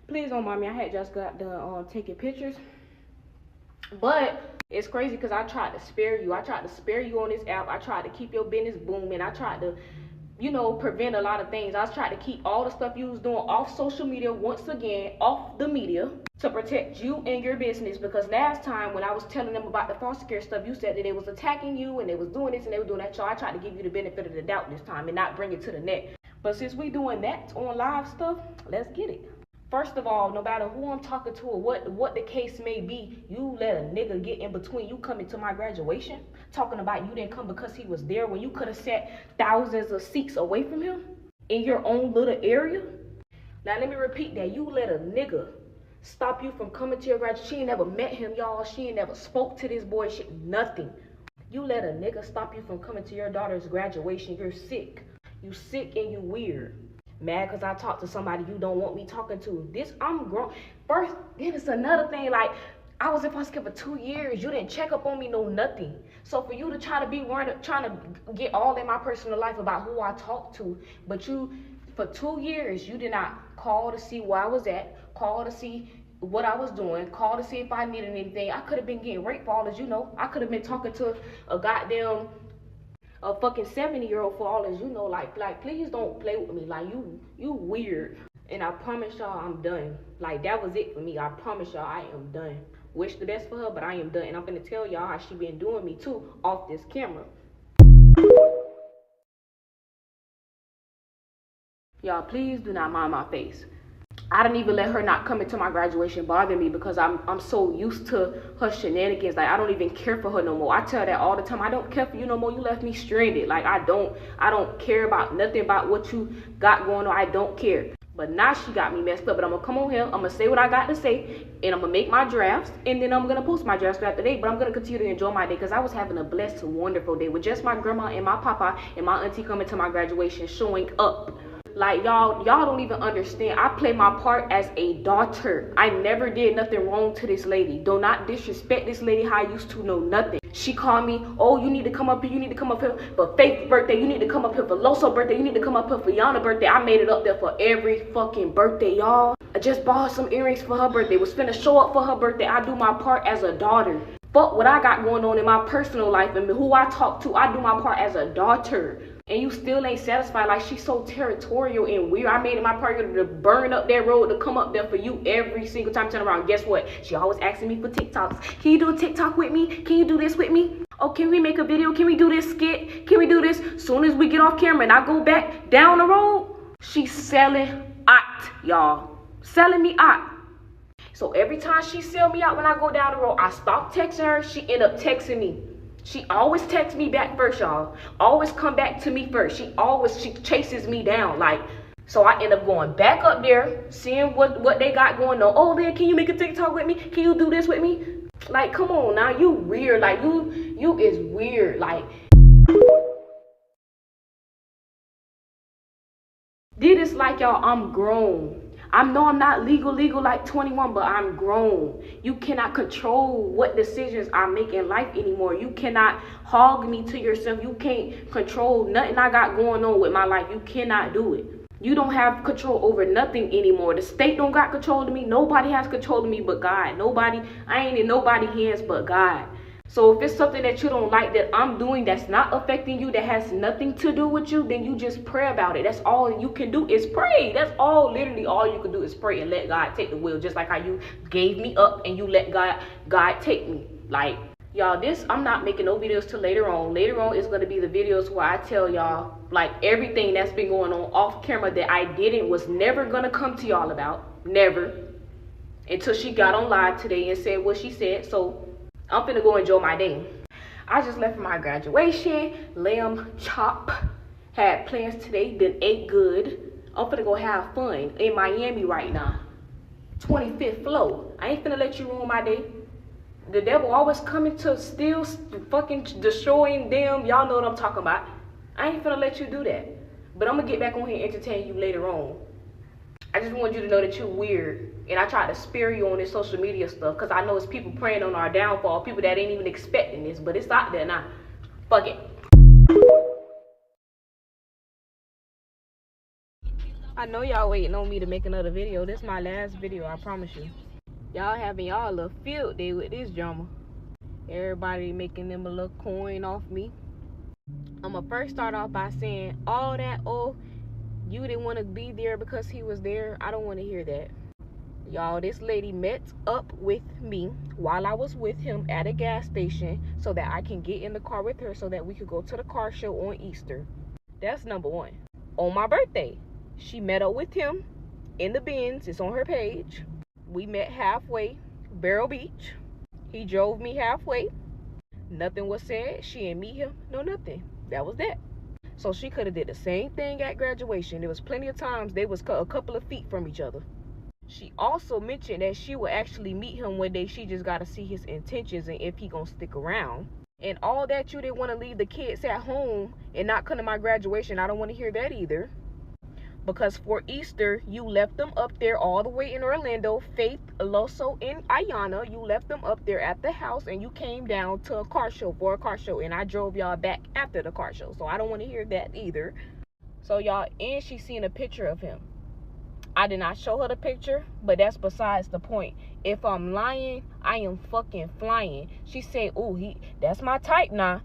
Please don't mind me. I had just got done taking pictures. But it's crazy because I tried to spare you. I tried to spare you on this app. I tried to keep your business booming. I tried to, prevent a lot of things. I was trying to keep all the stuff you was doing off social media, once again, off the media, to protect you and your business. Because last time when I was telling them about the foster care stuff, you said that they was attacking you and they was doing this and they was doing that. So I tried to give you the benefit of the doubt this time and not bring it to the net. But since we doing that on live stuff, let's get it. First of all, no matter who I'm talking to or what the case may be, you let a nigga get in between you coming to my graduation, talking about you didn't come because he was there when you could have sat thousands of seats away from him in your own little area. Now let me repeat that. You let a nigga stop you from coming to your graduation. She ain't never met him, y'all. She ain't never spoke to this boy, shit, nothing. You let a nigga stop you from coming to your daughter's graduation. You're sick. You sick and you weird. Mad because I talked to somebody you don't want me talking to. This, I'm grown. First, then it's another thing, like, I was in foster care for 2 years. You didn't check up on me, no nothing. So for you to try to be trying to get all in my personal life about who I talked to, but you, for 2 years, you did not call to see where I was at, call to see what I was doing, call to see if I needed anything. I could have been getting raped for all as you know. I could have been talking to a fucking 70-year-old for all as you know. Like please don't play with me. Like you weird. And I promise y'all I'm done. Like that was it for me. I promise y'all I am done. Wish the best for her, but I am done. And I'm gonna tell y'all how she been doing me too off this camera. Y'all please do not mind my face. I didn't even let her not come into my graduation bother me because I'm so used to her shenanigans. Like I don't even care for her no more. I tell that all the time. I don't care for you no more. You left me stranded. Like I don't care about nothing about what you got going on. I don't care. But now she got me messed up. But I'm gonna come on here. I'm gonna say what I got to say, and I'm gonna make my drafts, and then I'm gonna post my drafts throughout the day. But I'm gonna continue to enjoy my day because I was having a blessed, wonderful day with just my grandma and my papa and my auntie coming to my graduation, showing up. Like y'all don't even understand. I play my part as a daughter. I never did nothing wrong to this lady. Do not disrespect this lady how I used to know nothing. She called me, oh, you need to come up here, you need to come up here for Faith's birthday, you need to come up here for Loso's birthday, you need to come up here for Yana's birthday. I made it up there for every fucking birthday, y'all. I just bought some earrings for her birthday. Was finna show up for her birthday. I do my part as a daughter. Fuck what I got going on in my personal life and who I talk to. I do my part as a daughter. And you still ain't satisfied. Like she's so territorial and weird. I made it my priority to burn up that road to come up there for you every single time I turn around. Guess what? She always asking me for TikToks. Can you do a TikTok with me? Can you do this with me? Oh, can we make a video? Can we do this skit? Can we do this? Soon as we get off camera and I go back down the road, she's selling out, y'all. Selling me out. So every time she sell me out when I go down the road, I stop texting her. She end up texting me. She always texts me back first, y'all. Always come back to me first. She chases me down. Like, so I end up going back up there, seeing what they got going on. Oh, man, can you make a TikTok with me? Can you do this with me? Like, come on now, you weird. Like, you is weird. Like, did this like y'all, I'm grown. I know I'm not legal like 21, but I'm grown. You cannot control what decisions I make in life anymore. You cannot hog me to yourself. You can't control nothing I got going on with my life. You cannot do it. You don't have control over nothing anymore. The state don't got control of me. Nobody has control of me but God. I ain't in nobody's hands but God. So if it's something that you don't like that I'm doing that's not affecting you, that has nothing to do with you, then you just pray about it. That's all you can do is pray. That's all, literally all you can do is pray and let God take the wheel. Just like how you gave me up and you let God take me. Like, y'all, I'm not making no videos till later on. Later on is going to be the videos where I tell y'all, like, everything that's been going on off camera that I was never going to come to y'all about. Never. Until she got on live today and said what she said. So I'm finna go enjoy my day. I just left for my graduation. Lamb chop. Had plans today. Then ate good. I'm finna go have fun in Miami right now. 25th floor. I ain't finna let you ruin my day. The devil always coming to steal, fucking destroying them. Y'all know what I'm talking about. I ain't finna let you do that. But I'm gonna get back on here and entertain you later on. I just want you to know that you're weird. And I tried to spare you on this social media stuff because I know it's people praying on our downfall, people that ain't even expecting this, but it's out there now. Fuck it. I know y'all waiting on me to make another video. This is my last video, I promise you. Y'all having y'all a little field day with this drama. Everybody making them a little coin off me. I'ma first start off by saying all that, oh, you didn't want to be there because he was there. I don't want to hear that. Y'all, this lady met up with me while I was with him at a gas station so that I can get in the car with her so that we could go to the car show on Easter. That's number one. On my birthday, she met up with him in the Benz. It's on her page. We met halfway, Barrel Beach. He drove me halfway. Nothing was said. She didn't meet him. No, nothing. That was that. So she could have did the same thing at graduation. There was plenty of times they was a couple of feet from each other. She also mentioned that she would actually meet him one day. She just got to see his intentions and if he gonna stick around. And all that you didn't want to leave the kids at home and not come to my graduation. I don't want to hear that either. Because for Easter, you left them up there all the way in Orlando. Faith, Loso, and Ayana, you left them up there at the house and you came down to a car show for a car show. And I drove y'all back after the car show. So I don't want to hear that either. So y'all, and she seen a picture of him. I did not show her the picture, but that's besides the point. If I'm lying, I am fucking flying. She said, "Ooh, that's my type now."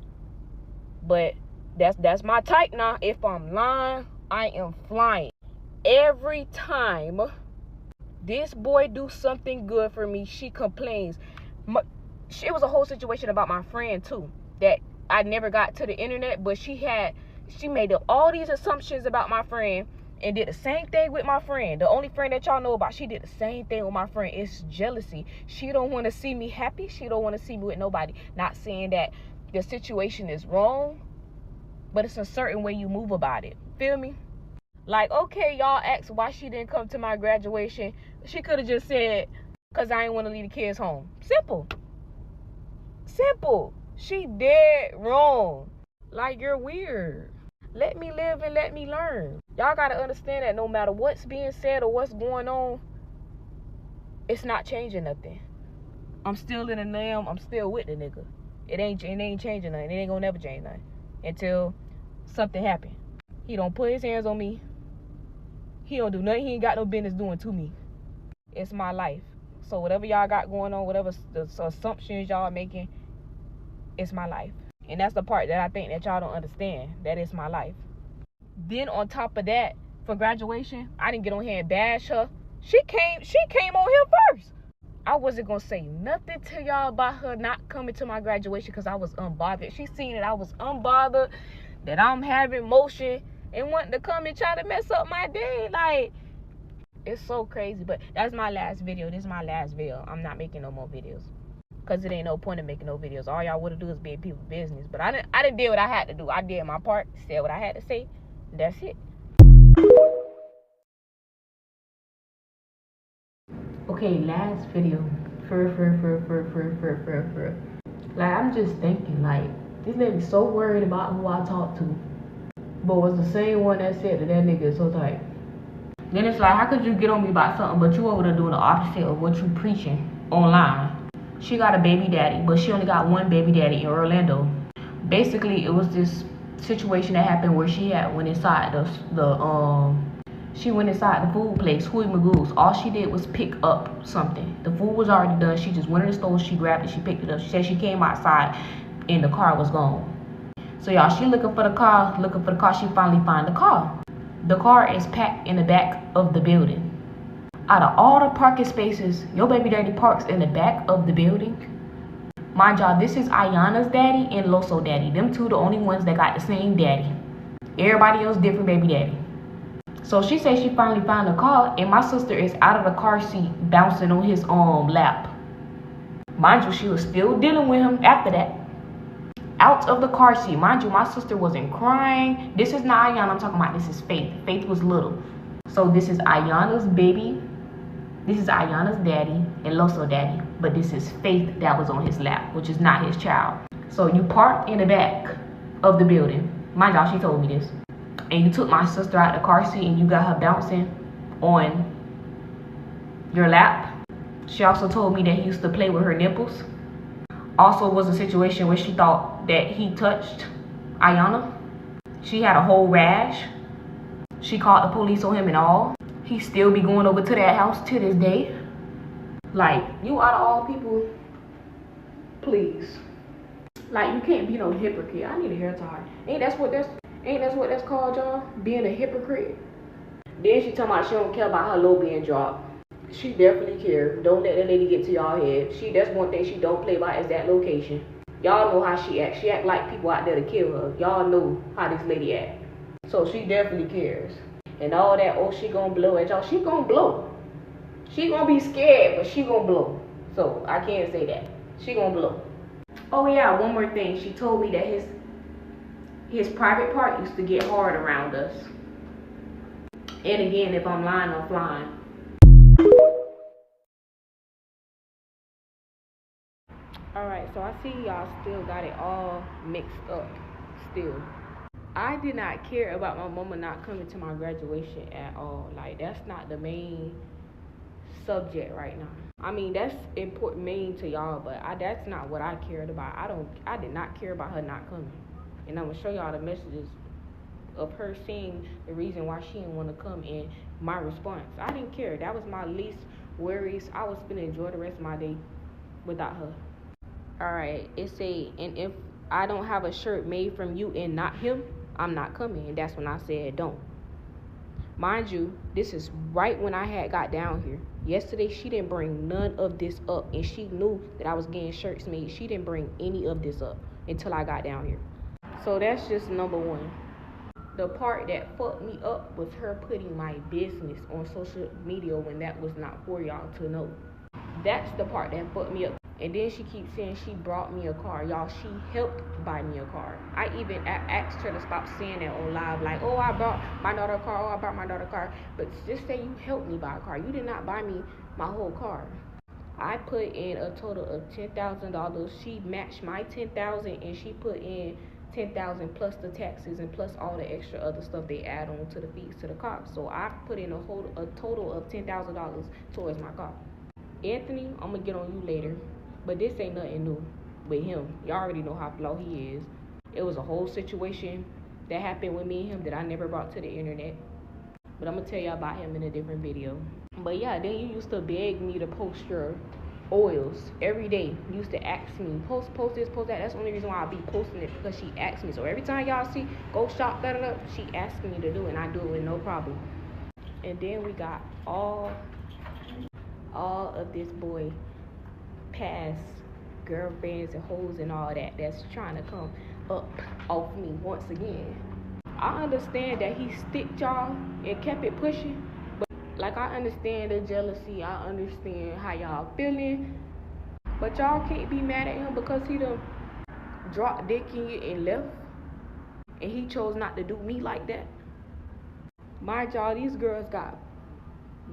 But that's my type now. If I'm lying, I am flying. Every time this boy do something good for me, she complains. It was a whole situation about my friend too that I never got to the internet, but she made up all these assumptions about my friend and did the same thing with my friend. The only friend that y'all know about, she did the same thing with my friend. It's jealousy. She don't want to see me happy. She don't want to see me with nobody. Not saying that the situation is wrong, but it's a certain way you move about it. Feel me? Like, okay, y'all asked why she didn't come to my graduation. She could have just said, because I ain't want to leave the kids home. Simple. Simple. She dead wrong. Like, you're weird. Let me live and let me learn. Y'all got to understand that no matter what's being said or what's going on, it's not changing nothing. I'm still in the lamb. I'm still with the nigga. It ain't changing nothing. It ain't gonna never change nothing until something happen. He don't put his hands on me. He don't do nothing he ain't got no business doing to me. It's my life. So whatever y'all got going on, whatever the assumptions y'all making, it's my life. And that's the part that I think that y'all don't understand. That is my life. Then on top of that, for graduation, I didn't get on here and bash her. She came on here first. I wasn't going to say nothing to y'all about her not coming to my graduation because I was unbothered. She seen that I was unbothered, that I'm having motion and wanting to come and try to mess up my day. Like, it's so crazy. But that's my last video. This is my last video. I'm not making no more videos. Because it ain't no point in making no videos. All y'all want to do is be in people's business. But I didn't do what I had to do. I did my part. Said what I had to say. That's it. Okay, last video. Like, I'm just thinking, like, this lady so worried about who I talk to. But was the same one that said that nigga is so tight. Then it's like, how could you get on me about something, but you over there doing the opposite of what you preaching online? She got a baby daddy, but she only got one baby daddy in Orlando. Basically, it was this situation that happened where she went inside she went inside the food place, Hooey Magoo's. All she did was pick up something. The food was already done. She just went in the store, she grabbed it, she picked it up. She said she came outside and the car was gone. So y'all, she looking for the car, she finally find the car. The car is packed in the back of the building. Out of all the parking spaces, your baby daddy parks in the back of the building. Mind y'all, this is Ayana's daddy and Loso daddy. Them two the only ones that got the same daddy. Everybody else different baby daddy. So she said she finally found the car and my sister is out of the car seat bouncing on his lap. Mind you, she was still dealing with him after that. Out of the car seat. Mind you, my sister wasn't crying. This is not Ayana I'm talking about. This is Faith. Faith was little. So this is Ayana's baby. This is Ayana's daddy and Loso daddy. But this is Faith that was on his lap, which is not his child. So you parked in the back of the building. Mind y'all, she told me this. And you took my sister out the car seat and you got her bouncing on your lap. She also told me that he used to play with her nipples. Also was a situation where she thought that he touched Ayana. She had a whole rash. She called the police on him and all. He still be going over to that house to this day. Like, you out of all people, please. Like, you can't be no hypocrite. I need a hair tie. Ain't that what that's called, y'all? Being a hypocrite. Then she talking about she don't care about her low being dropped. She definitely care. Don't let that lady get to y'all head. That's one thing she don't play by is that location. Y'all know how she act. She act like people out there to kill her. Y'all know how this lady act. So she definitely cares. And all that, oh, she gonna blow at y'all. She gonna blow. She gonna be scared, but she gonna blow. So I can't say that. She gonna blow. Oh yeah, one more thing. She told me that his private part used to get hard around us. And again, if I'm lying, I'm flying. Alright, so I see y'all still got it all mixed up. Still. I did not care about my mama not coming to my graduation at all. Like, that's not the main subject right now. I mean, that's important, main to y'all, but that's not what I cared about. I did not care about her not coming. And I'm gonna show y'all the messages of her saying the reason why she didn't want to come and my response. I didn't care. That was my least worries. I was gonna enjoy the rest of my day without her. Alright, it say, and if I don't have a shirt made from you and not him, I'm not coming. And that's when I said don't. Mind you, this is right when I had got down here. Yesterday, she didn't bring none of this up. And she knew that I was getting shirts made. She didn't bring any of this up until I got down here. So that's just number one. The part that fucked me up was her putting my business on social media when that was not for y'all to know. That's the part that fucked me up. And then she keeps saying she brought me a car. Y'all, she helped buy me a car. I even asked her to stop saying that on live. Like, oh, I brought my daughter a car. Oh, I brought my daughter a car. But just say you helped me buy a car. You did not buy me my whole car. I put in a total of $10,000. She matched my $10,000 and she put in $10,000 plus the taxes and plus all the extra other stuff they add on to the fees to the car. So I put in a total of $10,000 towards my car. Anthony, I'm gonna get on you later. But this ain't nothing new with him. Y'all already know how flawed he is. It was a whole situation that happened with me and him that I never brought to the internet. But I'm going to tell y'all about him in a different video. But yeah, then you used to beg me to post your oils every day. You used to ask me, post this, post that. That's the only reason why I be posting it, because she asked me. So every time y'all see, go shop, she asked me to do it, and I do it with no problem. And then we got all of this boy past girlfriends and hoes and all that's trying to come up off me once again. I understand that he sticked y'all and kept it pushing, but like, I understand the jealousy, I understand how y'all feeling, but y'all can't be mad at him because he done dropped dick in you and left, and he chose not to do me like that. Mind y'all, these girls got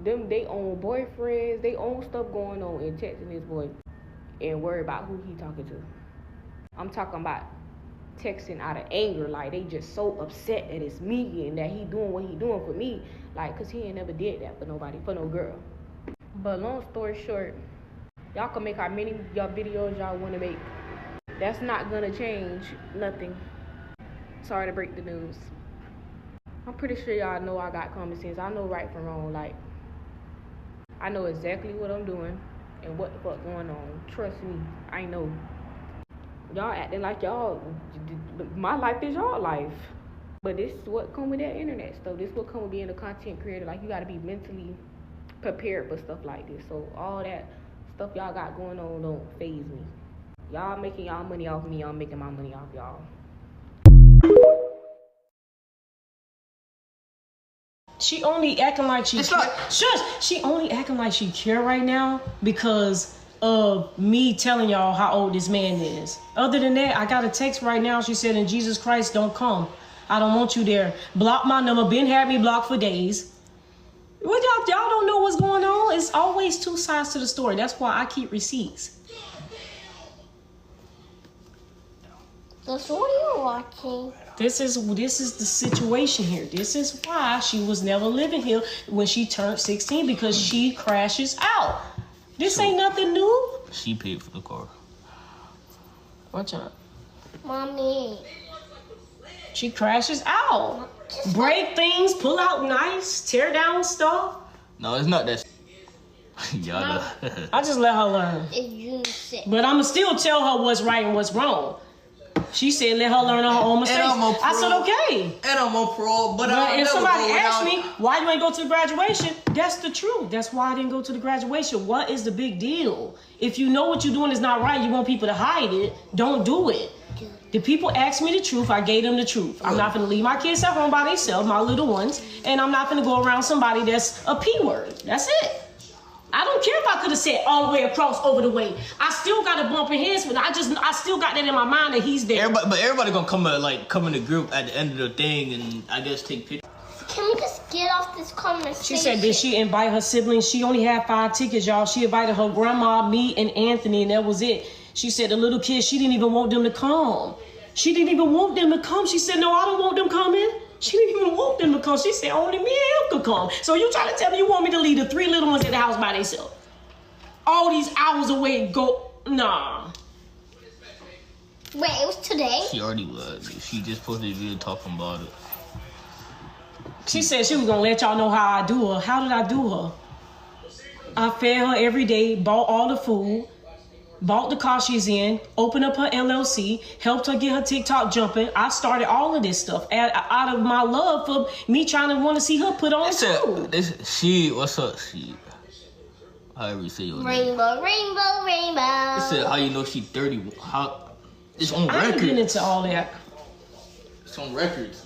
them, they own boyfriends, they own stuff going on, and texting this boy and worry about who he talking to. I'm talking about texting out of anger, like they just so upset that it's me and that he doing what he doing for me, like, cause he ain't never did that for nobody, for no girl. But long story short, y'all can make how many y'all videos y'all want to make. That's not gonna change nothing. Sorry to break the news. I'm pretty sure y'all know I got common sense. I know right from wrong. Like, I know exactly what I'm doing and what the fuck going on. Trust me, I know. Y'all acting like y'all, my life is y'all life. But this is what come with that internet stuff. This is what come with being a content creator. Like, you gotta be mentally prepared for stuff like this. So all that stuff y'all got going on don't faze me. Y'all making y'all money off me, I'm making my money off y'all. She only acting like she she only acting like she care right now because of me telling y'all how old this man is. Other than that, I got a text right now. She said, in Jesus Christ, don't come. I don't want you there. Block my number. Ben had me blocked for days. What y'all don't know what's going on? It's always two sides to the story. That's why I keep receipts. That's what you're watching. This is the situation here. This is why she was never living here when she turned 16, because she crashes out. This ain't nothing new. She paid for the car. Watch out. Mommy. She crashes out. Break things, pull out knives, tear down stuff. No, it's not that. Y'all know. I just let her learn. But I'ma still tell her what's right and what's wrong. She said let her learn on her own mistakes. I said okay. And I'm on parole, but if somebody asks me why you ain't go to the graduation, that's the truth. That's why I didn't go to the graduation. What is the big deal? If you know what you're doing is not right, you want people to hide it, don't do it. The people asked me the truth, I gave them the truth. I'm not gonna leave my kids at home by themselves, my little ones, and I'm not gonna go around somebody that's a P word. That's it. I don't care if I could have said all the way across over the way. I still got a bumping heads, but I still got that in my mind that he's there. Everybody gonna come in the group at the end of the thing and I guess take pictures. Can we just get off this conversation? She said, did she invite her siblings? She only had 5 tickets, y'all. She invited her grandma, me, and Anthony, and that was it. She said the little kids, she didn't even want them to come. She didn't even want them to come. She said, no, I don't want them coming. She didn't even want them to come. She said only me and him could come. So you trying to tell me you want me to leave the 3 little ones at the house by themselves? All these hours away, go, nah. Wait, it was today? She already was. She just posted a video talking about it. She said she was gonna let y'all know how I do her. How did I do her? I fed her every day, bought all the food, bought the car she's in, opened up her LLC, helped her get her TikTok jumping. I started all of this stuff out of my love for me trying to want to see her put on school. What's up, she? However you say your name. Rainbow, rainbow, rainbow. It said how you know she 30. How? It's on record. I ain't getting into all that. It's on records.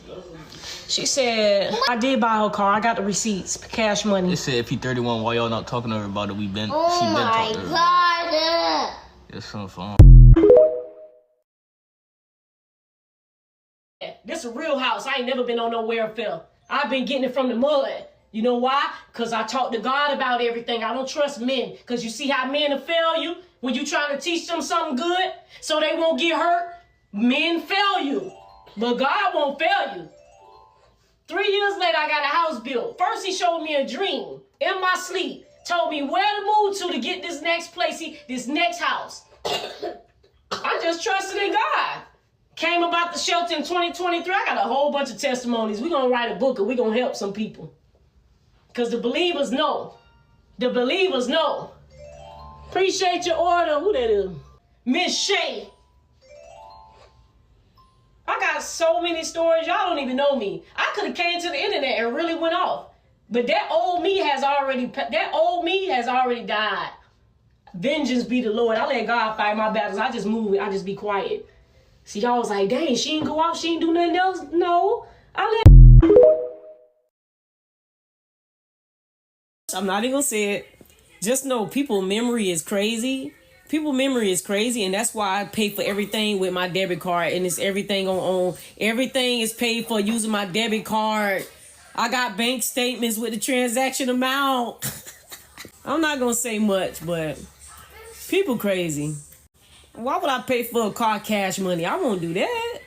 She said, I did buy her car. I got the receipts, cash money. It said if you 31, why y'all not talking to her about it? Oh she been my talking to her. God. It's some fun. This a real house. I ain't never been on no welfare. I've been getting it from the mud. You know why? Because I talk to God about everything. I don't trust men. Because you see how men will fail you when you trying to teach them something good so they won't get hurt? Men fail you. But God won't fail you. 3 years later, I got a house built. First, he showed me a dream in my sleep. Told me where to move to get this next place, this next house. I just trusted in God. Came about the shelter in 2023. I got a whole bunch of testimonies. We're going to write a book and we're going to help some people. Because the believers know. The believers know. Appreciate your order. Who that is? Miss Shay. I got so many stories. Y'all don't even know me. I could have came to the internet and really went off. But that old me has already died. Vengeance be the Lord. I let God fight my battles. I just move it. I just be quiet. See, y'all was like, dang, she ain't go out. She ain't do nothing else. No. I'm not even gonna say it. Just know people memory is crazy. People memory is crazy, and that's why I pay for everything with my debit card, and it's everything on everything is paid for using my debit card. I got bank statements with the transaction amount. I'm not gonna say much, but people crazy. Why would I pay for a car cash money? I won't do that.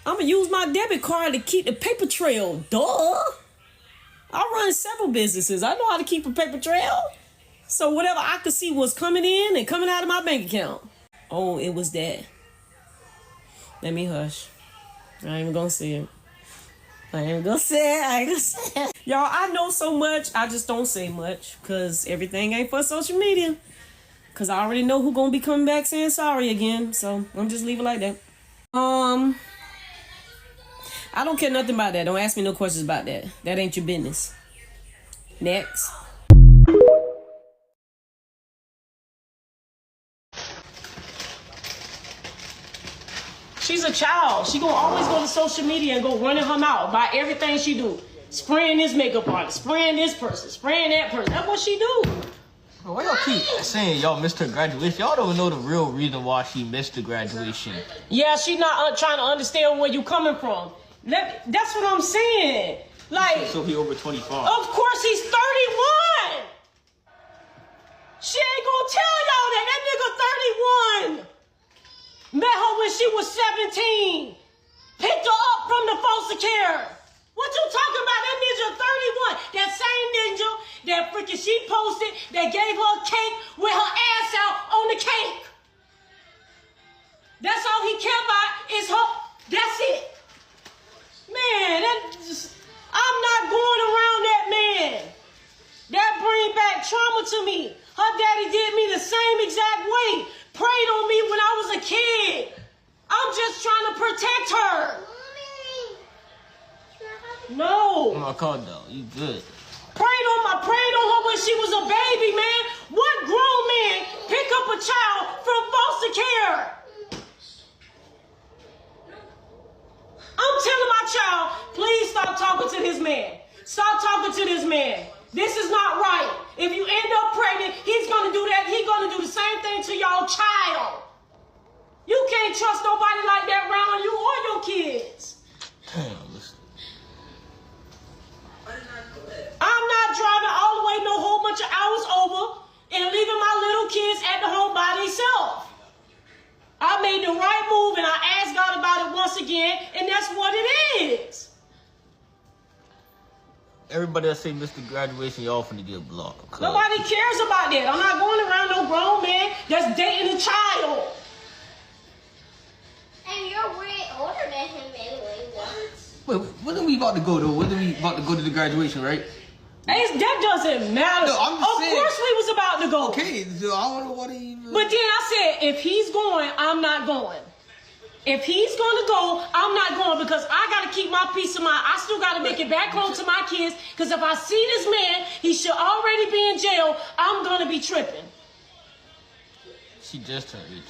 I'm gonna use my debit card to keep the paper trail. Duh. I run several businesses. I know how to keep a paper trail. So whatever I could see was coming in and coming out of my bank account. Oh, it was that. Let me hush. I ain't even gonna say it. I ain't gonna say it. Y'all, I know so much. I just don't say much. Because everything ain't for social media. Because I already know who gonna be coming back saying sorry again. So I'm just leave it like that. I don't care nothing about that. Don't ask me no questions about that. That ain't your business. Next. She's a child. She gonna always go to social media and go running her mouth by everything she do. Spraying this makeup artist, spraying this person, spraying that person. That's what she do. Why y'all keep saying y'all missed her graduation? Y'all don't know the real reason why she missed the graduation. Yeah, she not trying to understand where you coming from. That's what I'm saying. Like, so he over 25. Of course he's 31. She ain't gonna tell y'all that. That nigga 31. Met her when she was 17. Picked her up from the foster care. What you talking about? That ninja 31. That same ninja that freaking she posted that gave her a cake with her ass out on the cake. That's all he care about is her. That's it. trying to protect her. No. Oh my God, though. You good. Prayed on her when she was a baby, man. What grown man pick up a child from foster care? I'm telling my child, please stop talking to this man. Stop talking to this man. This is not right. If you end up pregnant, he's gonna do that. He's gonna do the same thing to your child. You can't trust nobody like that around you or your kids. Damn, listen. I'm not driving all the way no whole bunch of hours over and leaving my little kids at the home by themselves. I made the right move and I asked God about it once again, and that's what it is. Everybody that say Mr. Graduation, y'all finna get blocked. Nobody cares about that. I'm not going around no grown man that's dating a child. And you're way older than him anyway, though. Wait, when are we about to go though? When are we about to go to the graduation, right? That doesn't matter. No, I'm just saying. Of course we was about to go. Okay, so I don't know what he even. But then I said, if he's going, I'm not going. If he's going to go, I'm not going because I got to keep my peace of mind. I still got to make it back home to my kids because if I see this man, he should already be in jail. I'm going to be tripping. She just turned 18.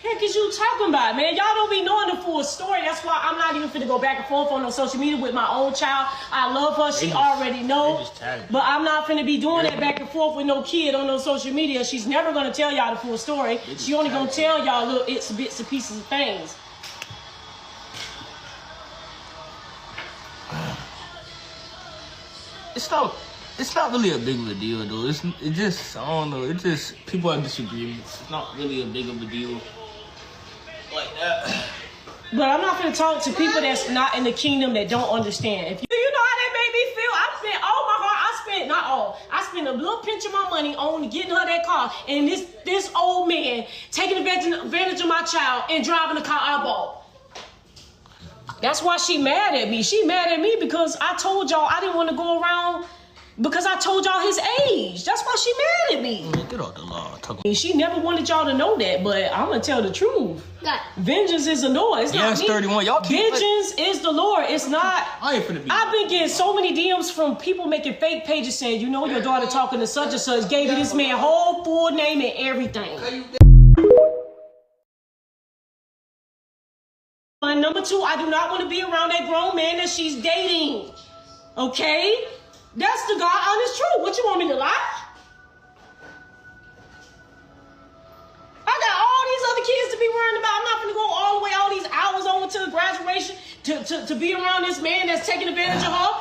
Heck is you talking about, man? Y'all don't be knowing the full story. That's why I'm not even finna go back and forth on no social media with my own child. I love her. She already know. But I'm not finna be doing that back and forth with no kid on no social media. She's never gonna tell y'all the full story. She only gonna tell y'all little bits and pieces of things. It's not really a big of a deal though. It just I don't know. It just people have disagreements. It's not really a big of a deal like that. But I'm not gonna talk to people that's not in the kingdom that don't understand. If you know how that made me feel, I spent all my heart. I spent a little pinch of my money on getting her that car, and this old man taking advantage of my child and driving the car I bought. That's why she mad at me. She mad at me because I told y'all I didn't want to go around. Because I told y'all his age. That's why she mad at me. Man, get off the law. She never wanted y'all to know that, but I'm going to tell the truth. God. Vengeance is the Lord. It's not me. 31. Y'all keep Vengeance is the Lord. It's not. I ain't finna be. I've been getting so many DMs from people making fake pages saying, you know, your daughter talking to such and such, gave you this man whole full name and everything. And number two, I do not want to be around that grown man that she's dating. Okay? That's the God honest truth. What you want me to lie? I got all these other kids to be worrying about. I'm not going to go all the way, all these hours over to the graduation to be around this man that's taking advantage of her.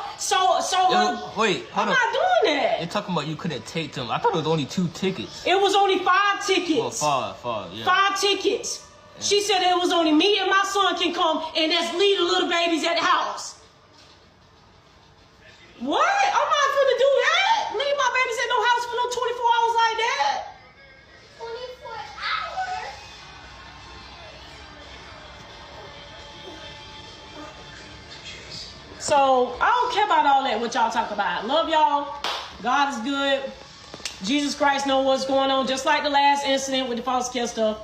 Wait, I'm not doing that. They're talking about you couldn't take them. I thought it was only 2 tickets. It was only 5 tickets. Well, 5, yeah. 5 tickets. Yeah. She said it was only me and my son can come and that's leave the little babies at the house. What? I'm not gonna do that. Leave my babies at no house for no 24 hours like that. 24 hours? So, I don't care about all that, what y'all talk about. Love y'all. God is good. Jesus Christ knows what's going on. Just like the last incident with the false care stuff.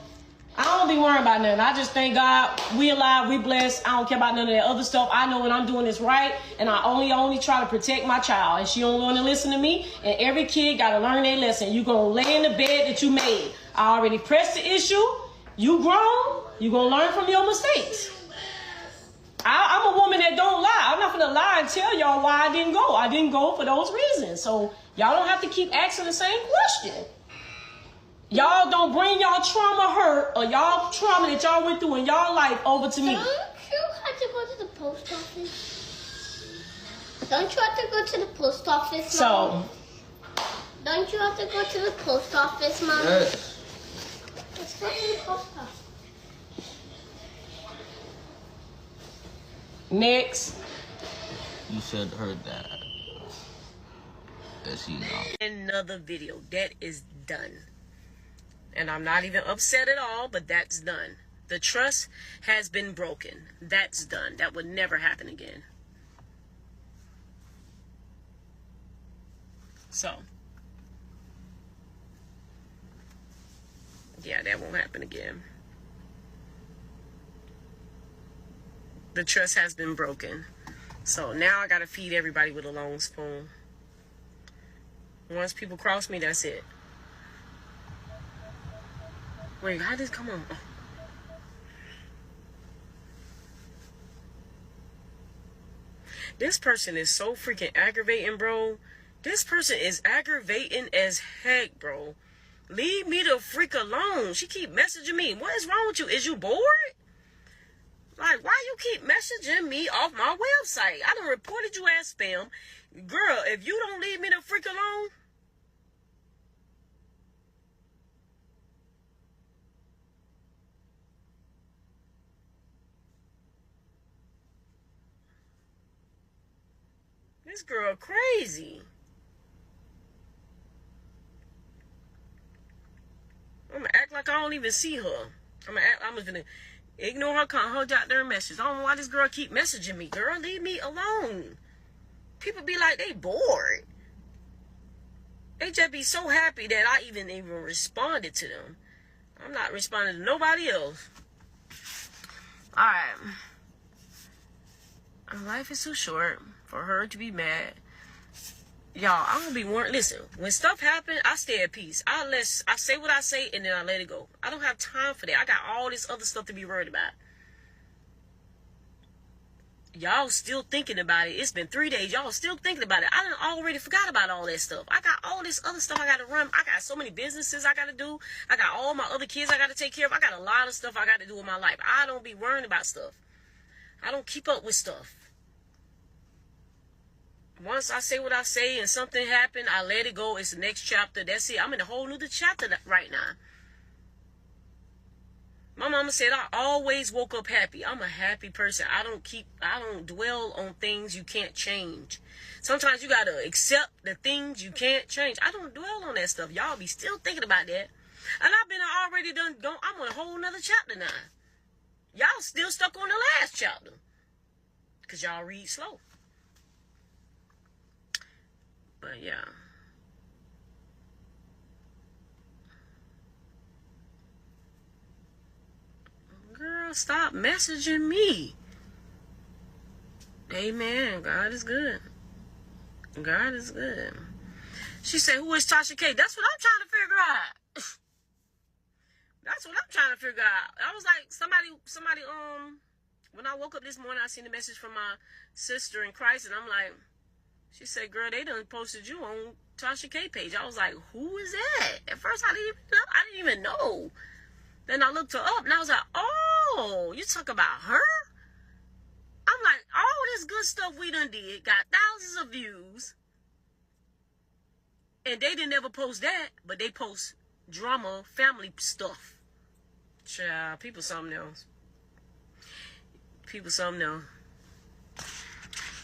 I don't be worrying about nothing. I just thank God we alive, we blessed. I don't care about none of that other stuff. I know when I'm doing this right, and I only try to protect my child. And she don't want to listen to me. And every kid got to learn their lesson. You gonna lay in the bed that you made. I already pressed the issue. You grown. You gonna learn from your mistakes. I'm a woman that don't lie. I'm not gonna lie and tell y'all why I didn't go. I didn't go for those reasons. So y'all don't have to keep asking the same question. Y'all don't bring y'all trauma, hurt, or y'all trauma that y'all went through in y'all life over to me. Don't you have to go to the post office? Don't you have to go to the post office, Mom? Don't you have to go to the post office, Mom? Yes. Let's go to the post office. Next. You said heard that. That she know. Another video. That is done. And I'm not even upset at all, but that's done. The trust has been broken. That's done. That would never happen again. So, yeah, that won't happen again. The trust has been broken. So now I gotta feed everybody with a long spoon. Once people cross me, that's it. Wait, how did this come on? This person is so freaking aggravating, bro. This person is aggravating as heck, bro. Leave me the freak alone. She keep messaging me. What is wrong with you? Is you bored? Like, why you keep messaging me off my website? I done reported you as spam. Girl, if you don't leave me the freak alone. This girl crazy. I'm gonna act like I don't even see her. I'm just gonna ignore her goddamn message. I don't know why this girl keep messaging me. Girl, leave me alone. People be like, they bored. They just be so happy that I even responded to them. I'm not responding to nobody else. Alright. Life is too short for her to be mad. Y'all, I'm gonna be warned. Listen, when stuff happen, I stay at peace. I say what I say and then I let it go. I don't have time for that. I got all this other stuff to be worried about. Y'all still thinking about it. It's been 3 days. Y'all still thinking about it. I done already forgot about all that stuff. I got all this other stuff I gotta run. I got so many businesses I gotta do. I got all my other kids I gotta take care of. I got a lot of stuff I gotta do in my life. I don't be worrying about stuff. I don't keep up with stuff. Once I say what I say and something happened, I let it go. It's the next chapter. That's it. I'm in a whole new chapter right now. My mama said I always woke up happy. I'm a happy person. I don't dwell on things you can't change. Sometimes you gotta accept the things you can't change. I don't dwell on that stuff. Y'all be still thinking about that. And I've been already done. I'm on a whole nother chapter now. Y'all still stuck on the last chapter. Because y'all read slow. But yeah. Girl, stop messaging me. Amen. God is good. God is good. She said, who is Tasha K? That's what I'm trying to figure out. That's what I'm trying to figure out. I was like, somebody, when I woke up this morning, I seen a message from my sister in Christ, and I'm like, she said, girl, they done posted you on Tasha K page. I was like, who is that? At first, I didn't even know. Then I looked her up, and I was like, oh, you talk about her? I'm like, all this good stuff we done did, got thousands of views, and they didn't ever post that, but they post drama, family stuff. Child, people something else. People something else.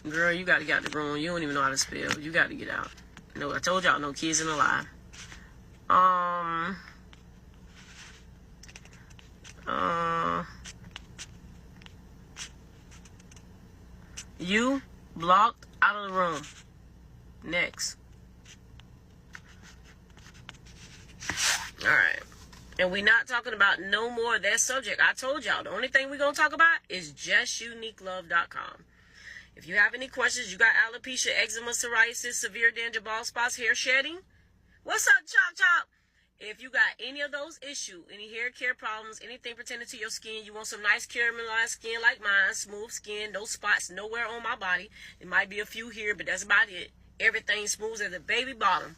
Girl, you got to get out the room. You don't even know how to spell. You got to get out. No, I told y'all, no kids in the lie. You blocked out of the room. Next. Alright. And we're not talking about no more of that subject. I told y'all, the only thing we're going to talk about is justuniquelove.com. If you have any questions, you got alopecia, eczema, psoriasis, severe danger, bald spots, hair shedding. What's up, Chop Chop? If you got any of those issues, any hair care problems, anything pertaining to your skin, you want some nice caramelized skin like mine, smooth skin, no spots nowhere on my body. It might be a few here, but that's about it. Everything smooth as a baby bottom.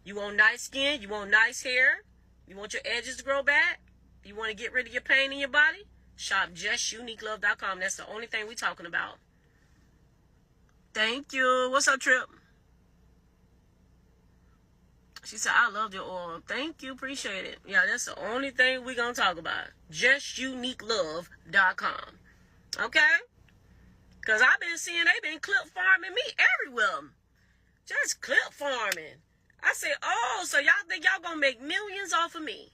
You want nice skin, you want nice hair, you want your edges to grow back, you want to get rid of your pain in your body, shop justuniquelove.com. That's the only thing we're talking about. Thank you. What's up, Trip? She said, I love your oil. Thank you. Appreciate it. Yeah, that's the only thing we're going to talk about. JustUniqueLove.com. Okay? Because I've been seeing they been clip farming me everywhere. Just clip farming. I say, oh, so y'all think y'all going to make millions off of me?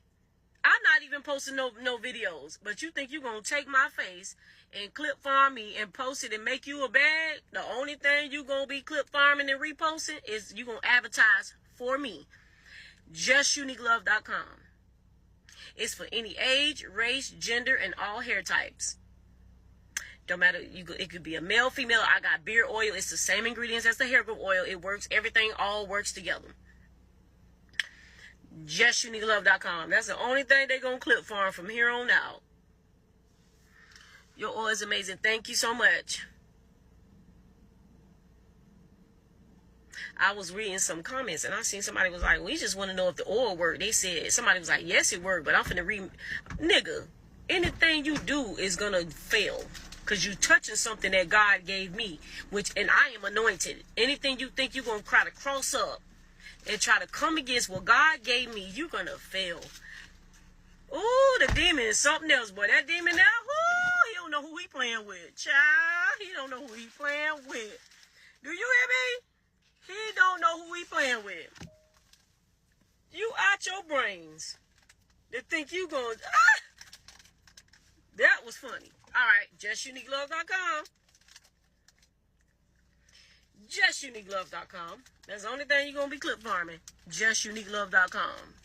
I'm not even posting no videos. But you think you're going to take my face and clip farm me and post it and make you a bag? The only thing you going to be clip farming and reposting is you going to advertise for me. JustUniqueLove.com. It's for any age, race, gender, and all hair types. Don't matter. It could be a male, female. I got beard oil. It's the same ingredients as the hair growth oil. It works. Everything all works together. JustUniqueLove.com. That's the only thing they're going to clip farm from here on out. Your oil is amazing. Thank you so much. I was reading some comments and I seen somebody was like, we just want to know if the oil worked. They said, somebody was like, yes, it worked, but I'm finna read. Nigga, anything you do is going to fail. Because you touching something that God gave me, and I am anointed. Anything you think you're going to try to cross up and try to come against what God gave me, you're going to fail. Ooh, the demon is something else, boy. That demon now, ooh, he don't know who he playing with. Child, he don't know who he playing with. Do you hear me? He don't know who he playing with. You out your brains. They think you going, That was funny. All right, JustUniqueLove.com. JustUniqueLove.com. That's the only thing you're going to be clip farming. JustUniqueLove.com.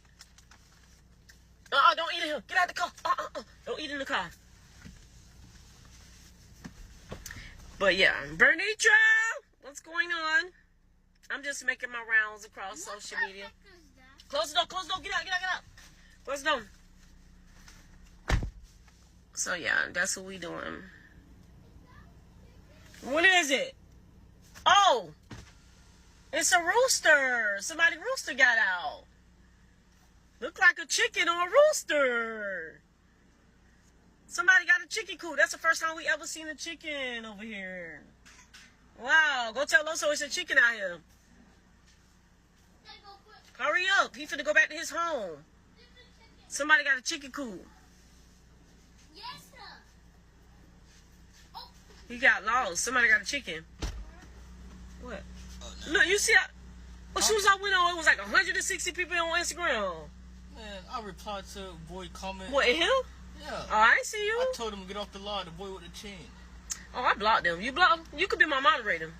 Don't eat in here. Get out the car. Don't eat in the car. But yeah, Bernitra, what's going on? I'm just making my rounds across social media. Close the door, get out. Close the door. So yeah, that's what we doing. What is it? Oh, it's a rooster. Somebody rooster got out. Look like a chicken or a rooster. Somebody got a chicken coop. That's the first time we ever seen a chicken over here. Wow, go tell Loso it's a chicken out here. Hurry up. He finna go back to his home. Somebody got a chicken coop. Yes, sir. Oh. He got lost. Somebody got a chicken. What? Oh, no. Look, you see how... As soon as I went on, it was like 160 people on Instagram. Man, I replied to a boy comment. What, him? Yeah. Oh, I ain't see you. I told him to get off the law, the boy with the chain. Oh, I blocked him. You blocked him? You could be my moderator.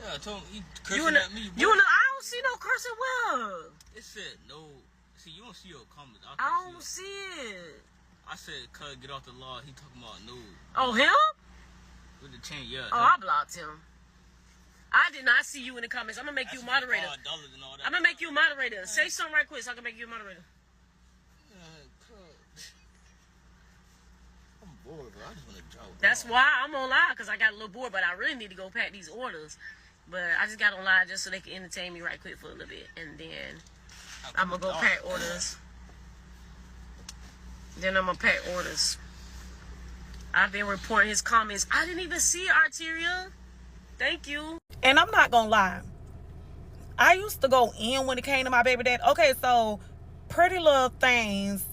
Yeah, I told him he cursing You and at me. I don't see no cursing well. It said no. See, you don't see your comments. I don't see it. I said, cuz, get off the law. He talking about no. Oh, him? With the chain, yeah. Oh, I blocked him. I did not see you in the comments. I'm going to make you a moderator. $5 and all that. I'm going to make you a moderator. Say something right quick so I can make you a moderator. I'm bored, bro. I just want to drive. That's why I'm on live, because I got a little bored, but I really need to go pack these orders. But I just got on live just so they can entertain me right quick for a little bit. And then I'm going to go pack orders. Then I'm going to pack orders. I've been reporting his comments. I didn't even see it, Arteria. Thank you. And I'm not gonna lie, I used to go in when it came to my baby dad. Okay, so Pretty Little Things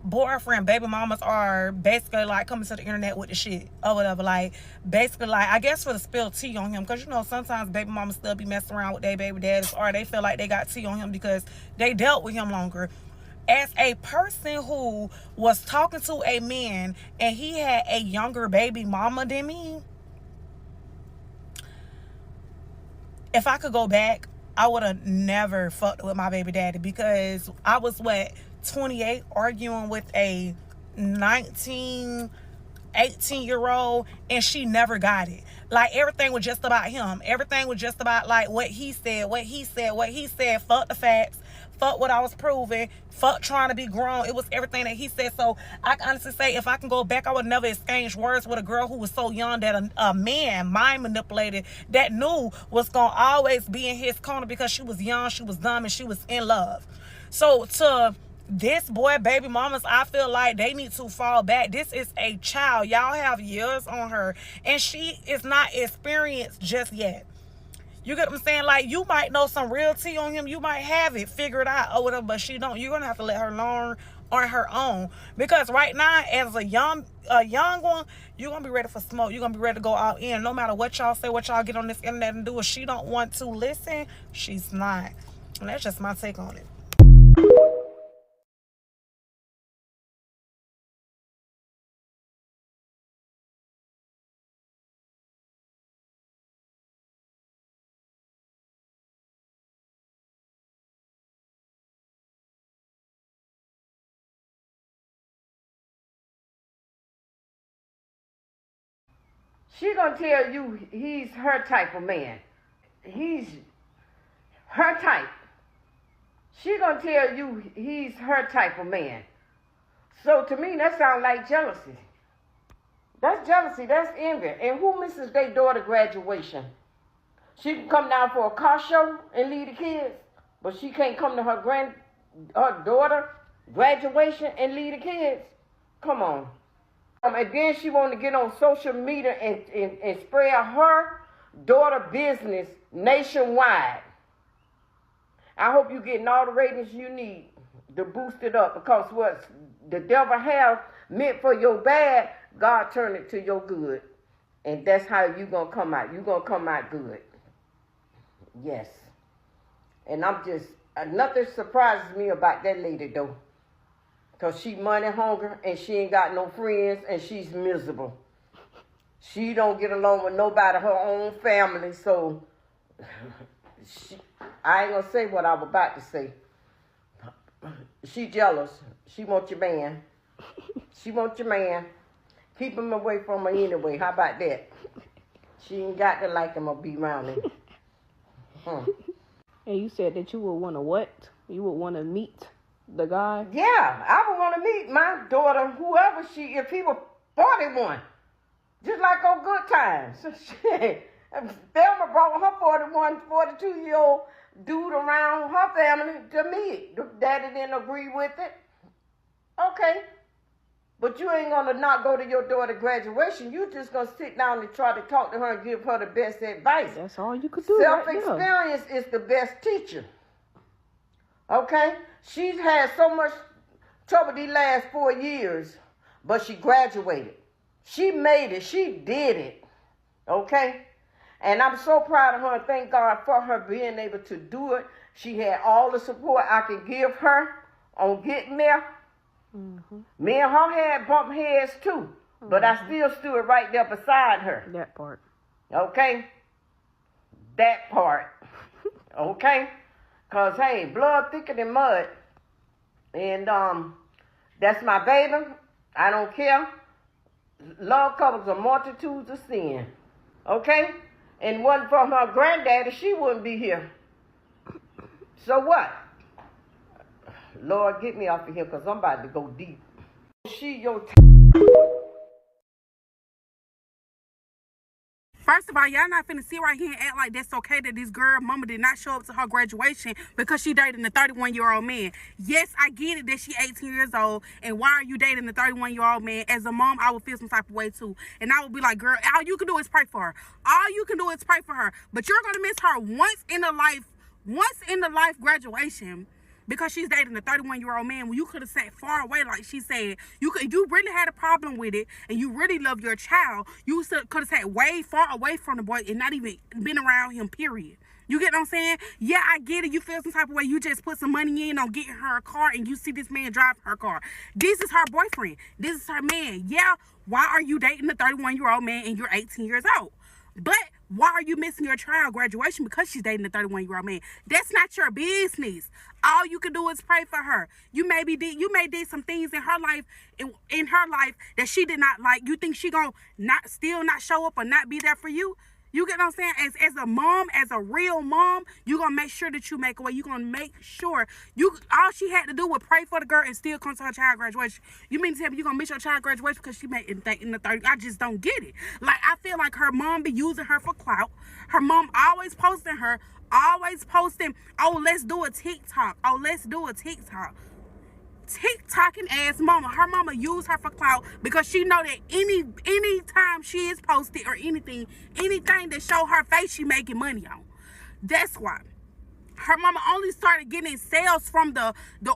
boyfriend, baby mamas are basically like coming to the internet with the shit or whatever. Like, basically, like, I guess for the spill tea on him, because you know sometimes baby mamas still be messing around with their baby daddies, or they feel like they got tea on him because they dealt with him longer. As a person who was talking to a man and he had a younger baby mama than me, if I could go back, I would have never fucked with my baby daddy, because I was, 28, arguing with a 19, 18-year-old, and she never got it. Like, everything was just about him. Everything was just about, like, what he said. Fuck the facts. Fuck what I was proving. Fuck trying to be grown. It was everything that he said. So I can honestly say, if I can go back, I would never exchange words with a girl who was so young that a man mind manipulated, that knew was going to always be in his corner because she was young, she was dumb, and she was in love. So to this boy, baby mamas, I feel like they need to fall back. This is a child. Y'all have years on her, and she is not experienced just yet. You get what I'm saying? Like, you might know some real tea on him. You might have it figured out or whatever, but she don't. You're going to have to let her learn on her own. Because right now, as a young one, you're going to be ready for smoke. You're going to be ready to go all in. No matter what y'all say, what y'all get on this internet and do, if she don't want to listen, she's not. And that's just my take on it. She gonna tell you he's her type of man. He's her type. She gonna tell you he's her type of man. So to me, that sounds like jealousy. That's jealousy. That's envy. And who misses their daughter graduation? She can come down for a car show and leave the kids, but she can't come to her daughter graduation and leave the kids. Come on. And then she want to get on social media and spread her daughter business nationwide. I hope you're getting all the ratings you need to boost it up, because what the devil has meant for your bad, God turned it to your good. And that's how you're going to come out. You're going to come out good. Yes. And nothing surprises me about that lady, though. Because she money hungry and she ain't got no friends and she's miserable. She don't get along with nobody, her own family. So I ain't going to say what I was about to say. She jealous. She wants your man. She wants your man. Keep him away from her anyway. How about that? She ain't got to like him or be around him. And you said that you would want to what? You would want to meet the guy? Yeah, I would want to meet my daughter, whoever if he was 41. Just like on Good Times. Thelma brought her 42-year-old dude around her family to meet. The daddy didn't agree with it. Okay. But you ain't going to not go to your daughter's graduation. You just going to sit down and try to talk to her and give her the best advice. That's all you could do. Self-experience is the best teacher. Okay? She's had so much trouble these last 4 years, but she graduated. She made it. She did it. Okay? And I'm so proud of her, and thank God for her being able to do it. She had all the support I could give her on getting there. Mm-hmm. Me and her had bumped heads too, but I still stood right there beside her. That part. Okay? That part. Okay? Because, hey, blood thicker than mud. And that's my baby. I don't care. Love covers a multitude of sin. Okay? And wasn't from her granddaddy, she wouldn't be here. So what? Lord, get me off of here, because I'm about to go deep. First of all, y'all not finna sit right here and act like that's okay that this girl mama did not show up to her graduation because she dating a 31-year-old man. Yes, I get it that she 18 years old, and why are you dating a 31-year-old man? As a mom, I would feel some type of way too. And I would be like, girl, all you can do is pray for her. All you can do is pray for her. But you're gonna miss her once in the life graduation, because she's dating a 31-year-old man when you could have sat far away, like she said. If you really had a problem with it and you really love your child, you could have sat way far away from the boy and not even been around him, period. You get what I'm saying? Yeah, I get it. You feel some type of way. You just put some money in on getting her a car and you see this man drive her car. This is her boyfriend. This is her man. Yeah, why are you dating a 31-year-old man and you're 18 years old? But why are you missing your child graduation because she's dating a 31-year-old man? That's not your business. All you can do is pray for her. You may did some things in her life that she did not like. You think she gonna still not show up or not be there for you? You get what I'm saying? As a mom, as a real mom, you're going to make sure that you make a way. You're going to make sure. All she had to do was pray for the girl and still come to her child graduation. You mean to tell me you're going to miss your child graduation because she made in the 30s? I just don't get it. Like, I feel like her mom be using her for clout. Her mom always posting, oh, let's do a TikTok. Oh, let's do a TikTok. TikToking ass mama. Her mama use her for clout because she know that any time she is posted or anything that show her face, she making money on. That's why. Her mama only started getting sales from the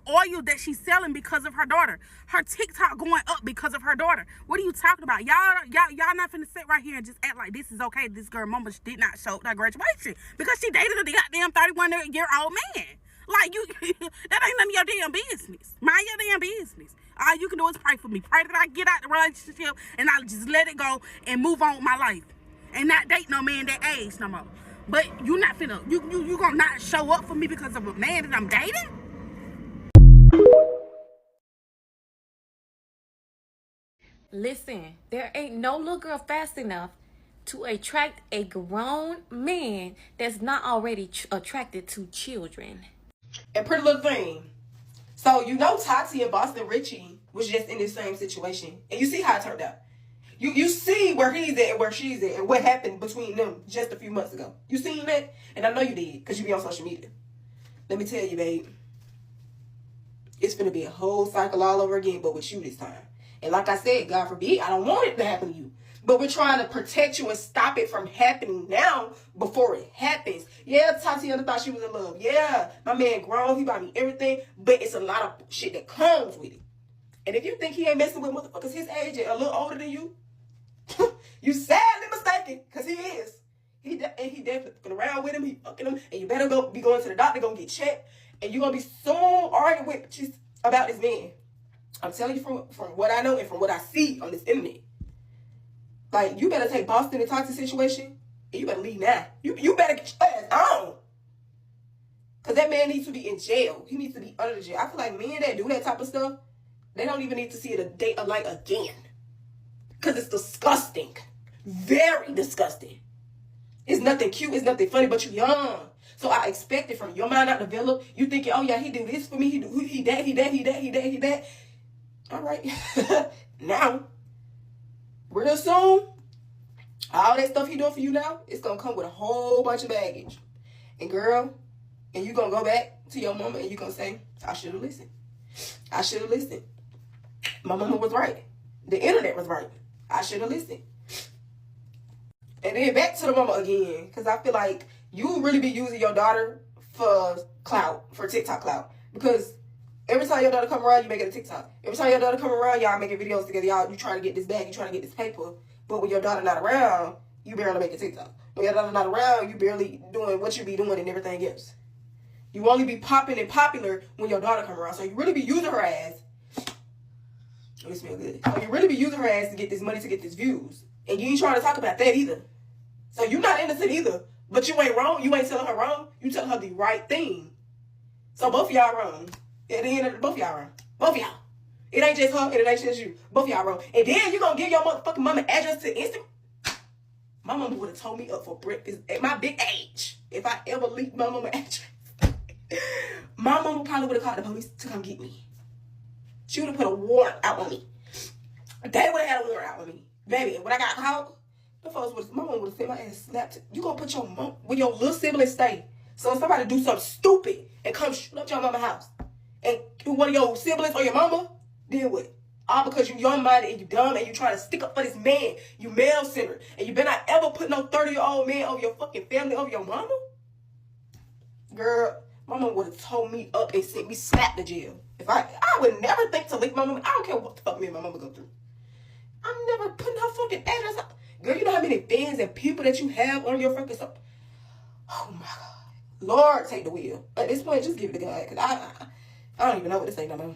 oil that she's selling because of her daughter. Her TikTok going up because of her daughter. What are you talking about? Y'all not finna sit right here and just act like this is okay. This girl mama did not show up at graduation because she dated a goddamn 31-year-old man. Like, that ain't none of your damn business. Mind your damn business. All you can do is pray for me. Pray that I get out the relationship and I just let it go and move on with my life. And not date no man that age no more. But you not finna, you gonna not show up for me because of a man that I'm dating? Listen, there ain't no little girl fast enough to attract a grown man that's not already attracted to children. And pretty little thing. So, you know, Tati and Boston Richie was just in the same situation. And you see how it turned out. You see where he's at and where she's at and what happened between them just a few months ago. You seen that? And I know you did because you be on social media. Let me tell you, babe. It's going to be a whole cycle all over again, but with you this time. And like I said, God forbid, I don't want it to happen to you. But we're trying to protect you and stop it from happening now before it happens. Yeah, Tatiana thought she was in love. Yeah, my man grown. He bought me everything. But it's a lot of shit that comes with it. And if you think he ain't messing with motherfuckers his age and a little older than you, you sadly mistaken, because he is. He definitely fucking around with him. He fucking him. And you better be going to the doctor, going to get checked. And you're going to be so arguing with just about this man. I'm telling you from what I know and from what I see on this internet. Like, you better take Boston and toxic situation, and you better leave now. You better get your ass on. Because that man needs to be in jail. He needs to be under the jail. I feel like men that do that type of stuff, they don't even need to see it a day of light again. Because it's disgusting. Very disgusting. It's nothing cute. It's nothing funny, but you're young. So I expect it from your mind not develop. You thinking, oh, yeah, he do this for me. He that. All right. Now, real soon, all that stuff he doing for you now, it's going to come with a whole bunch of baggage. And girl, and you going to go back to your mama and you going to say, I should have listened. I should have listened. My mama was right. The internet was right. I should have listened. And then back to the mama again, because I feel like you really be using your daughter for clout, for TikTok clout. Because every time your daughter come around, you make it a TikTok. Every time your daughter come around, y'all making videos together. You trying to get this bag, you trying to get this paper. But when your daughter not around, you barely make a TikTok. When your daughter not around, you barely doing what you be doing and everything else. You only be popping and popular when your daughter come around. So you really be using her ass. Oh, it smells good. So you really be using her ass to get this money, to get these views. And you ain't trying to talk about that either. So you're not innocent either. But you ain't wrong. You ain't telling her wrong. You telling her the right thing. So both of y'all wrong. At the end of both of y'all wrong. Both of y'all. It ain't just her and it ain't just you. Both of y'all wrong. And then you gonna give your motherfucking mama address to Instagram? My mama would have told me up for breakfast at my big age. If I ever leaked my mama address. My mama probably would have called the police to come get me. She would have put a warrant out on me. They would have had a warrant out on me. Baby, when I got caught, the folks would have, my mama would have said my ass slapped. You gonna put your mom where your little sibling stay. So if somebody do something stupid and come shoot up your mama's house, and one of your siblings or your mama, then what? All because you young-minded and you dumb and you trying to stick up for this man. You male-centered. And you better not ever put no 30-year-old man over your fucking family, over your mama. Girl, my mama would have told me up and sent me slap to jail. If I would never think to leak my mama. I don't care what the fuck me and my mama go through. I'm never putting her fucking address up. Girl, you know how many fans and people that you have on your fucking stuff? Oh my God. Lord, take the wheel. At this point, just give it to God. Because I don't even know what to say no more.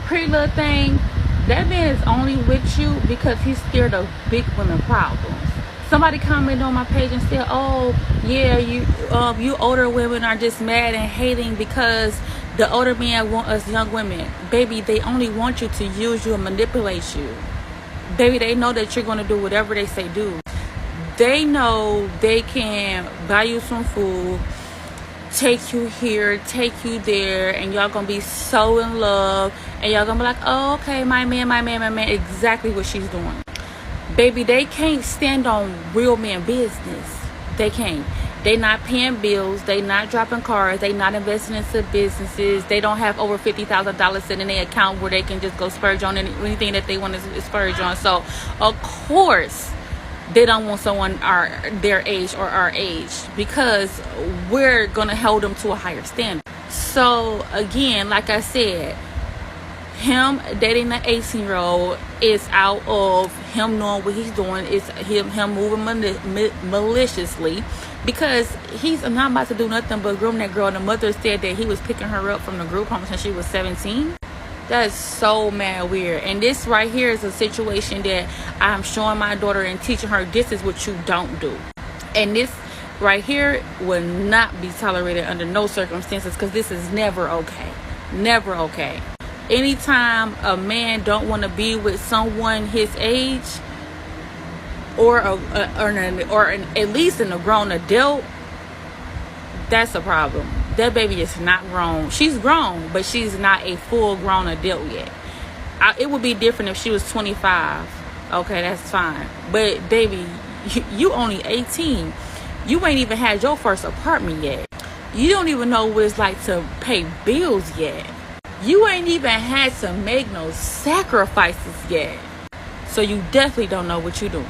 Pretty little thing, that man is only with you because he's scared of big women problems. Somebody commented on my page and said, oh, yeah, you older women are just mad and hating because the older men want us young women. Baby, they only want you to use you and manipulate you. Baby, they know that you're going to do whatever they say do. They know they can buy you some food, take you here, take you there, and y'all going to be so in love. And y'all going to be like, oh, okay, my man. Exactly what she's doing. Baby, they can't stand on real man business. They can't. They not paying bills. They not dropping cars. They not investing into businesses. They don't have over $50,000 sitting in their account where they can just go splurge on anything that they want to splurge on. So, of course, they don't want someone their age or our age because we're going to hold them to a higher standard. So, again, like I said, him dating an 18-year-old is out of him knowing what he's doing. It's him moving maliciously because he's not about to do nothing but groom that girl. And the mother said that he was picking her up from the group home since she was 17. That's so mad weird. And this right here is a situation that I'm showing my daughter and teaching her this is what you don't do. And this right here will not be tolerated under no circumstances because this is never okay. Never okay. Anytime a man don't want to be with someone his age, or at least an grown adult, that's a problem. That baby is not grown. She's grown, but she's not a full grown adult yet. It would be different if she was 25. Okay, that's fine. But baby, you only 18. You ain't even had your first apartment yet. You don't even know what it's like to pay bills yet. You ain't even had to make no sacrifices yet. So you definitely don't know what you're doing.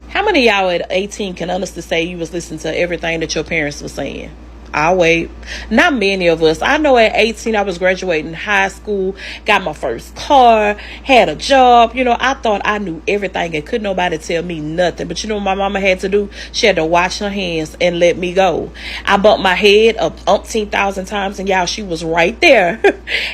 How many of y'all at 18 can honestly say you was listening to everything that your parents were saying? I'll wait. Not many of us. I know at 18 I was graduating high school, got my first car, had a job. You know, I thought I knew everything and couldn't nobody tell me nothing. But you know what my mama had to do? She had to wash her hands and let me go. I bumped my head up umpteen thousand times, and y'all, she was right there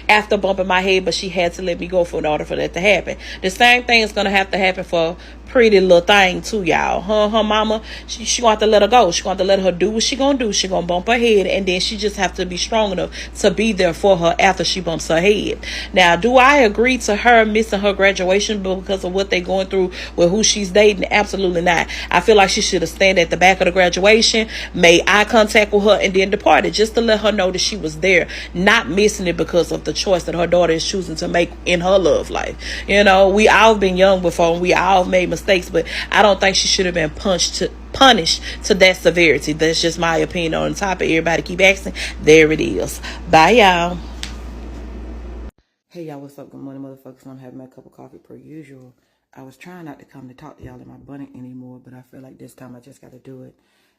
after bumping my head, but she had to let me go in order for that to happen. The same thing is going to have to happen for pretty little thing too, y'all. Her mama, she gonna have to let her go. She gonna have to let her do what she gonna do. She gonna bump her head, and then she just have to be strong enough to be there for her after she bumps her head. Now, do I agree to her missing her graduation because of what they going through with who she's dating? Absolutely not. I feel like she should have stand at the back of the graduation, made eye contact with her, and then departed, just to let her know that she was there, not missing it because of the choice that her daughter is choosing to make in her love life. You know, we all been young before, and we all made mistakes, but I don't think she should have been punished to that severity. That's just my opinion on the topic. Everybody keep asking. There it is. Bye, y'all. Hey y'all, what's up? Good morning, motherfuckers. I'm having my cup of coffee per usual. I was trying not to come to talk to y'all in my bunny anymore, but I feel like this time I just got to do it.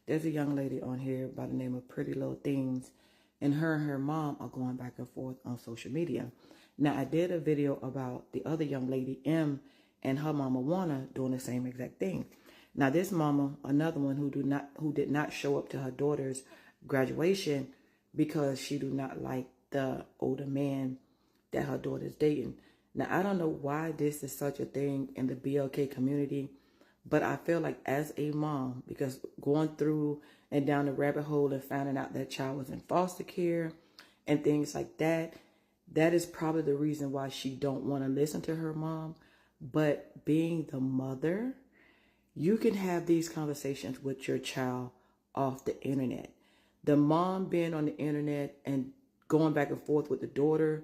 There's a young lady on here by the name of Pretty Little Things, and her mom are going back and forth on social media. Now, I did a video about the other young lady, M, and her mama, Wanna, doing the same exact thing. Now, this mama, another one who did not show up to her daughter's graduation because she do not like the older man that her daughter's dating. Now, I don't know why this is such a thing in the BLK community, but I feel like as a mom, because going through and down the rabbit hole and finding out that child was in foster care and things like that, that is probably the reason why she don't want to listen to her mom. But being the mother, you can have these conversations with your child off the internet. The mom being on the internet and going back and forth with the daughter,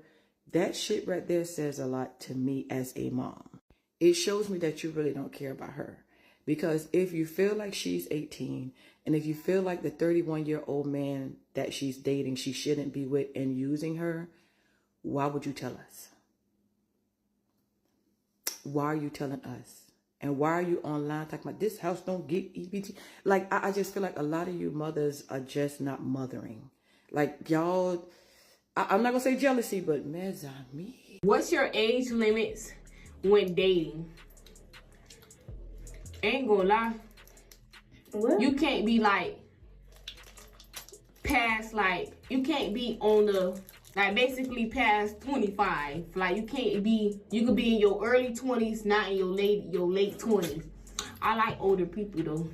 that shit right there says a lot to me as a mom. It shows me that you really don't care about her. Because if you feel like she's 18, and if you feel like the 31-year-old man that she's dating, she shouldn't be with and using her, why would you tell us? Why are you telling us? And why are you online talking about this house don't get EBT? Like, I just feel like a lot of you mothers are just not mothering. Like, y'all, I'm not going to say jealousy, but meds on me. What's your age limits when dating? Ain't gonna lie. What? You can't be like past, like, you can't be on the, like, basically past 25. Like, you can't be, you could be in your early 20s, not in your late 20s. I like older people though.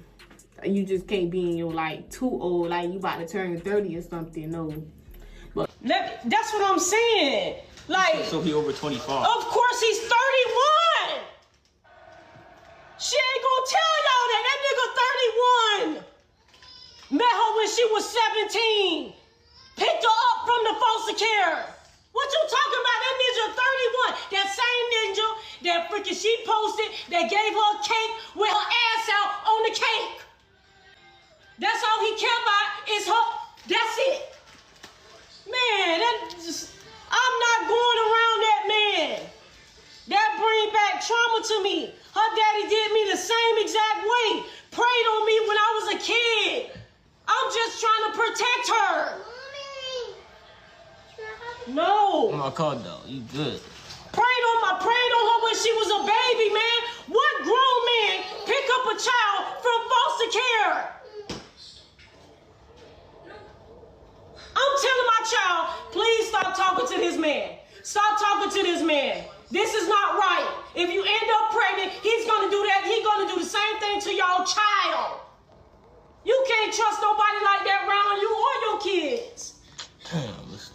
You just can't be in your, like, too old, like you about to turn 30 or something. No. But that's what I'm saying. Like, so he over 25. Of course he's 31. She ain't gonna tell y'all that. That nigga 31. Met her when she was 17. Picked her up from the foster care. What you talking about? That ninja 31. That same ninja that freaking she posted that gave her a cake with her ass out on the cake. That's all he care about is her. That's it. Man, I'm not going around that man. That bring back trauma to me. Her daddy did me the same exact way. Prayed on me when I was a kid. I'm just trying to protect her. No. Oh my God, though, you good. Prayed on her when she was a baby, man. What grown man pick up a child from foster care? I'm telling my child, please stop talking to this man. Stop talking to this man. This is not right. If you end up pregnant, he's gonna do that. He's gonna do the same thing to your child. You can't trust nobody like that around you or your kids. Damn, listen.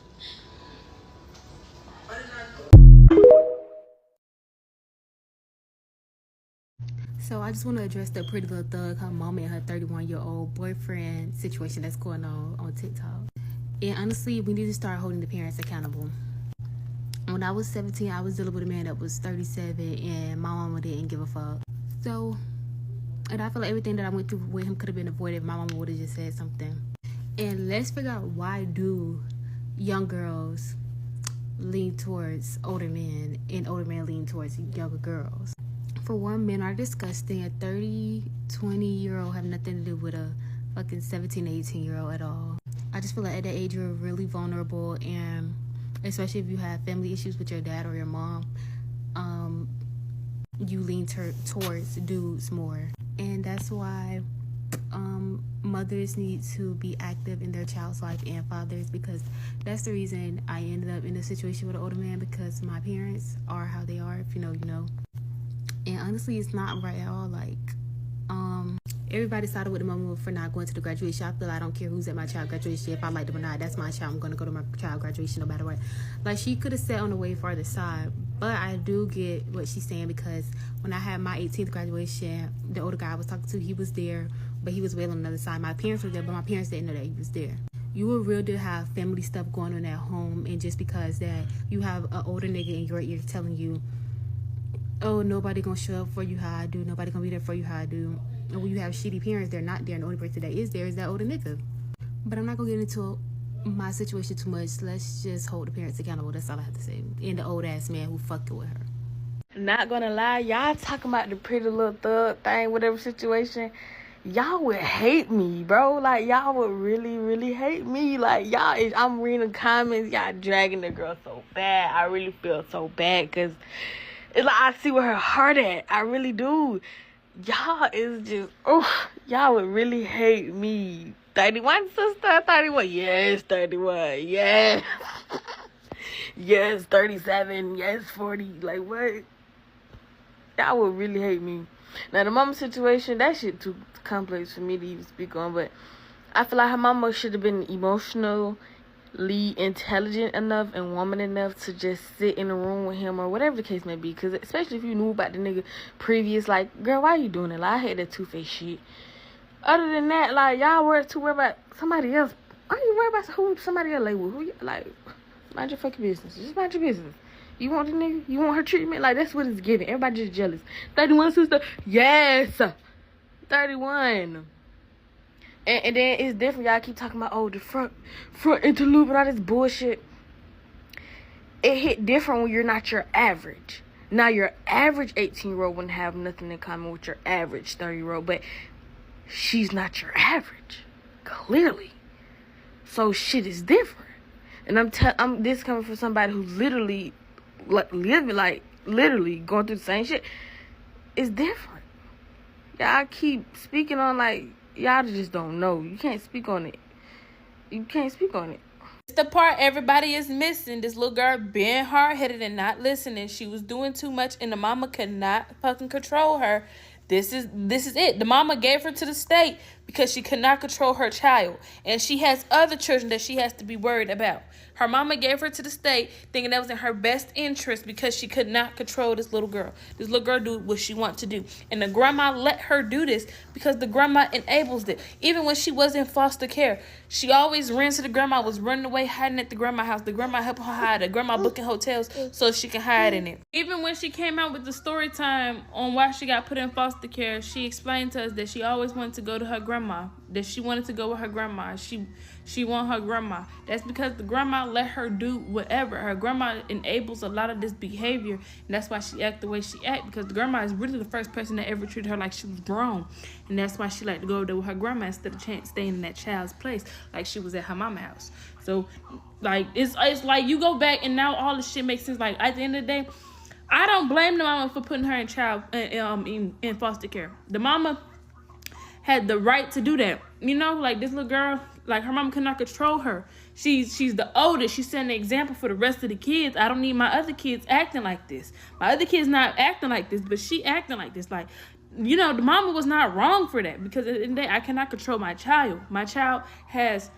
So I just want to address the Pretty Little Thug, her mama and her 31-year-old boyfriend situation that's going on TikTok. And honestly, we need to start holding the parents accountable. When I was 17, I was dealing with a man that was 37, and my mama didn't give a fuck. So, and I feel like everything that I went through with him could have been avoided if my mama would have just said something. And let's figure out, why do young girls lean towards older men and older men lean towards younger girls? For one, men are disgusting. A 30, 20-year-old have nothing to do with a fucking 17, 18-year-old at all. I just feel like at that age you're really vulnerable, and especially if you have family issues with your dad or your mom, you lean towards dudes more. And that's why mothers need to be active in their child's life, and fathers, because that's the reason I ended up in a situation with an older man, because my parents are how they are. If you know, you know. And honestly, it's not right at all. Like, everybody sided with the mama for not going to the graduation. I feel like I don't care who's at my child graduation. If I like them or not, that's my child. I'm going to go to my child graduation no matter what. Like, she could have sat on the way farther side. But I do get what she's saying, because when I had my 18th graduation, the older guy I was talking to, he was there, but he was way on the other side. My parents were there, but my parents didn't know that he was there. You will really have family stuff going on at home, and just because that you have an older nigga in your ear telling you, oh, nobody gonna show up for you how I do, nobody gonna be there for you how I do. And when you have shitty parents, they're not there, and the only person that is there is that older nigga. But I'm not gonna get into my situation too much. Let's just hold the parents accountable. That's all I have to say. And the old ass man who fucked with her. Not gonna lie, y'all talking about the Pretty Little Thug thing, whatever situation, y'all would hate me, bro. Like, y'all would really, really hate me. Like, y'all, I'm reading the comments, y'all dragging the girl so bad. I really feel so bad, because it's like I see where her heart at. I really do. Y'all is just, y'all would really hate me. 31, sister? 31? Yes, 31. Yes. Yes, 37. Yes, 40. Like, what? Y'all would really hate me. Now, the mama situation, that shit too complex for me to even speak on, but I feel like her mama should have been emotionally intelligent enough and woman enough to just sit in a room with him, or whatever the case may be, because especially if you knew about the nigga previous, like, girl, why you doing it? Like, I hate that two-faced shit. Other than that, like, y'all worried about somebody else. Why you worried about who somebody else label? Who you, like, mind your fucking business. Just mind your business. You want the nigga? You want her treatment? Like, that's what it's giving. Everybody just jealous. 31, sister? Yes! 31. And then it's different. Y'all keep talking about, oh, the front interlude and all this bullshit. It hit different when you're not your average. Now, your average 18-year-old wouldn't have nothing in common with your average 30-year-old, but she's not your average, clearly. So shit is different. And I'm this coming from somebody who literally literally going through the same shit. It's different. Y'all keep speaking on, like, y'all just don't know. You can't speak on it. You can't speak on it. It's the part everybody is missing. This little girl being hard-headed and not listening. She was doing too much, and the mama could not fucking control her. This is it. The mama gave her to the state because she could not control her child. And she has other children that she has to be worried about. Her mama gave her to the state thinking that was in her best interest because she could not control this little girl. This little girl do what she wants to do. And the grandma let her do this because the grandma enables it. Even when she was in foster care, she always ran to the grandma, was running away, hiding at the grandma house. The grandma helped her hide. The grandma booking hotels so she can hide in it. Even when she came out with the story time on why she got put in foster care, she explained to us that she always wanted to go to her grandma. That she wanted to go with her grandma. She want her grandma. That's because the grandma let her do whatever. Her grandma enables a lot of this behavior, and that's why she act the way she act, because the grandma is really the first person that ever treated her like she was grown, and that's why she liked to go there with her grandma instead of staying in that child's place like she was at her mama's house. So, like, it's like you go back and now all this shit makes sense. Like, at the end of the day, I don't blame the mama for putting her in foster care. The mama had the right to do that. You know, like, this little girl, like, her mom could not control her. She's the oldest. She's setting an example for the rest of the kids. I don't need my other kids acting like this. My other kids not acting like this, but she acting like this. Like, you know, the mama was not wrong for that, because at the end of the day, I cannot control my child. My child has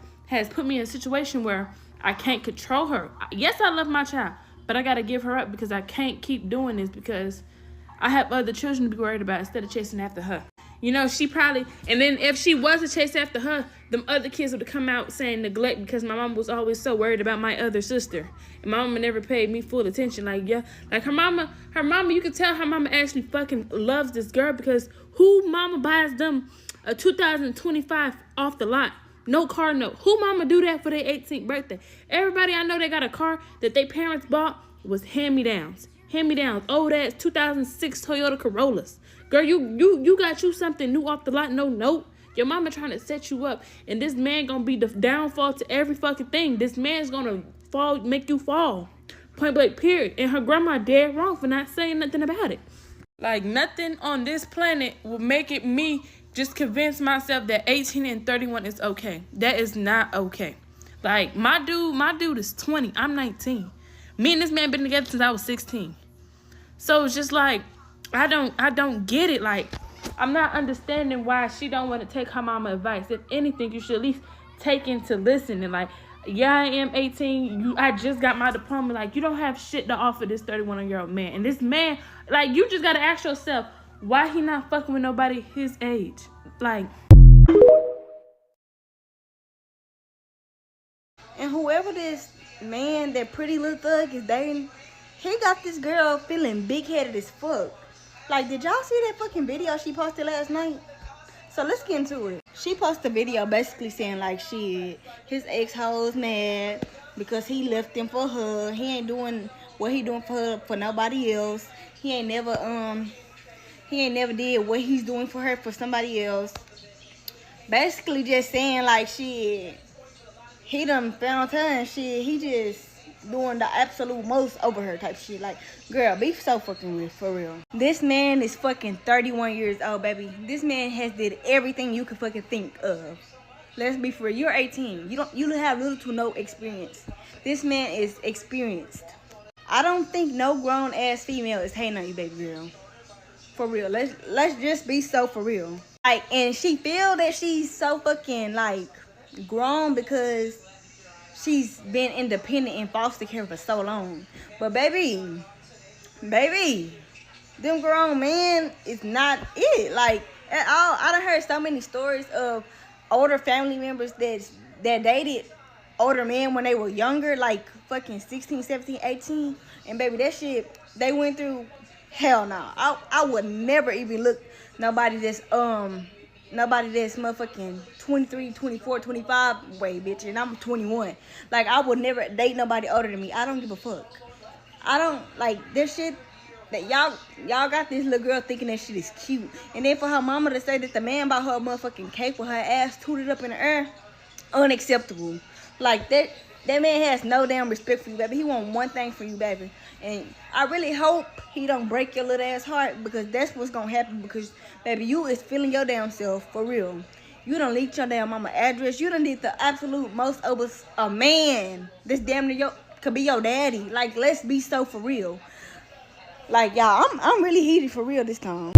put me in a situation where I can't control her. Yes, I love my child, but I got to give her up because I can't keep doing this, because I have other children to be worried about instead of chasing after her. You know, she probably, and then if she was to chase after her, them other kids would have come out saying neglect because my mom was always so worried about my other sister. And my mama never paid me full attention. Like, yeah, like her mama, you could tell her mama actually fucking loves this girl because who mama buys them a 2025 off the lot? No car note. Who mama do that for their 18th birthday? Everybody I know that got a car that their parents bought was hand-me-downs. Hand-me-downs. Old ass 2006 Toyota Corollas. Girl, you got you something new off the lot, no note. Your mama trying to set you up, and this man gonna be the downfall to every fucking thing. This man's gonna fall, make you fall. Point blank, period. And her grandma dead wrong for not saying nothing about it. Like, nothing on this planet will make it me just convince myself that 18 and 31 is okay. That is not okay. Like, my dude is 20. I'm 19. Me and this man been together since I was 16. So it's just like, I don't get it. Like, I'm not understanding why she don't want to take her mama advice. If anything, you should at least take into listening. Like, yeah, I am 18. I just got my diploma. Like, you don't have shit to offer this 31-year-old man. And this man, like, you just got to ask yourself, why he not fucking with nobody his age? Like. And whoever this man, that pretty little thug is dating, he got this girl feeling big-headed as fuck. Like, did y'all see that fucking video she posted last night? So let's get into it. She posted a video basically saying like, shit, his ex-hoe's mad because he left him for her. He ain't doing what he doing for her for nobody else. He ain't never did what he's doing for her for somebody else. Basically just saying like, shit, he done found her and shit, he just doing the absolute most over her type shit. Like, girl, be so fucking real, for real. This man is fucking 31 years old, baby. This man has did everything you could fucking think of. Let's be for real. You're 18. You have little to no experience. This man is experienced. I don't think no grown ass female is hating on you, baby girl. For real. Let's just be so for real. Like, and she feel that she's so fucking like grown because she's been independent in foster care for so long. But baby, them grown men is not it. Like, at all. I done heard so many stories of older family members that dated older men when they were younger, like fucking 16, 17, 18. And baby, that shit they went through, hell no. I would never even look nobody that's motherfucking 23, 24, 25 way, bitch, and I'm 21. Like, I would never date nobody older than me. I don't give a fuck. I don't, like, this shit that y'all got this little girl thinking that shit is cute. And then for her mama to say that the man bought her a motherfucking cake with her ass tooted up in the air, unacceptable. Like, that man has no damn respect for you, baby. He want one thing for you, baby. And I really hope he don't break your little ass heart, because that's what's gonna happen. Because, baby, you is feeling your damn self, for real. You done leaked your damn mama address. You done did the absolute most over a man that's damn near could be your daddy. Like, let's be so for real. Like, y'all, I'm really heated for real this time.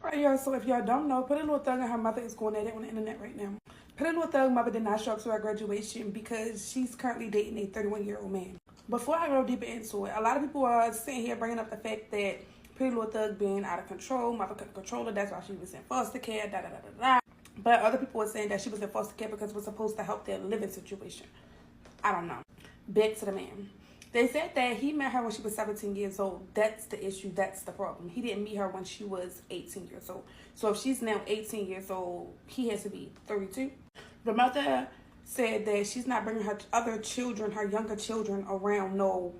Alright, y'all, so if y'all don't know, Pretty Little Thug and her mother is going at it on the internet right now. Pretty Little Thug mother did not show up to her graduation because she's currently dating a 31-year-old man. Before I go deeper into it, a lot of people are sitting here bringing up the fact that Pretty Little Thug being out of control, mother couldn't control her, that's why she was in foster care, da-da-da-da-da. But other people are saying that she was in foster care because it was supposed to help their living situation. I don't know. Back to the man. They said that he met her when she was 17 years old. That's the issue. That's the problem. He didn't meet her when she was 18 years old. So if she's now 18 years old, he has to be 32. The mother said that she's not bringing her other children, her younger children, around no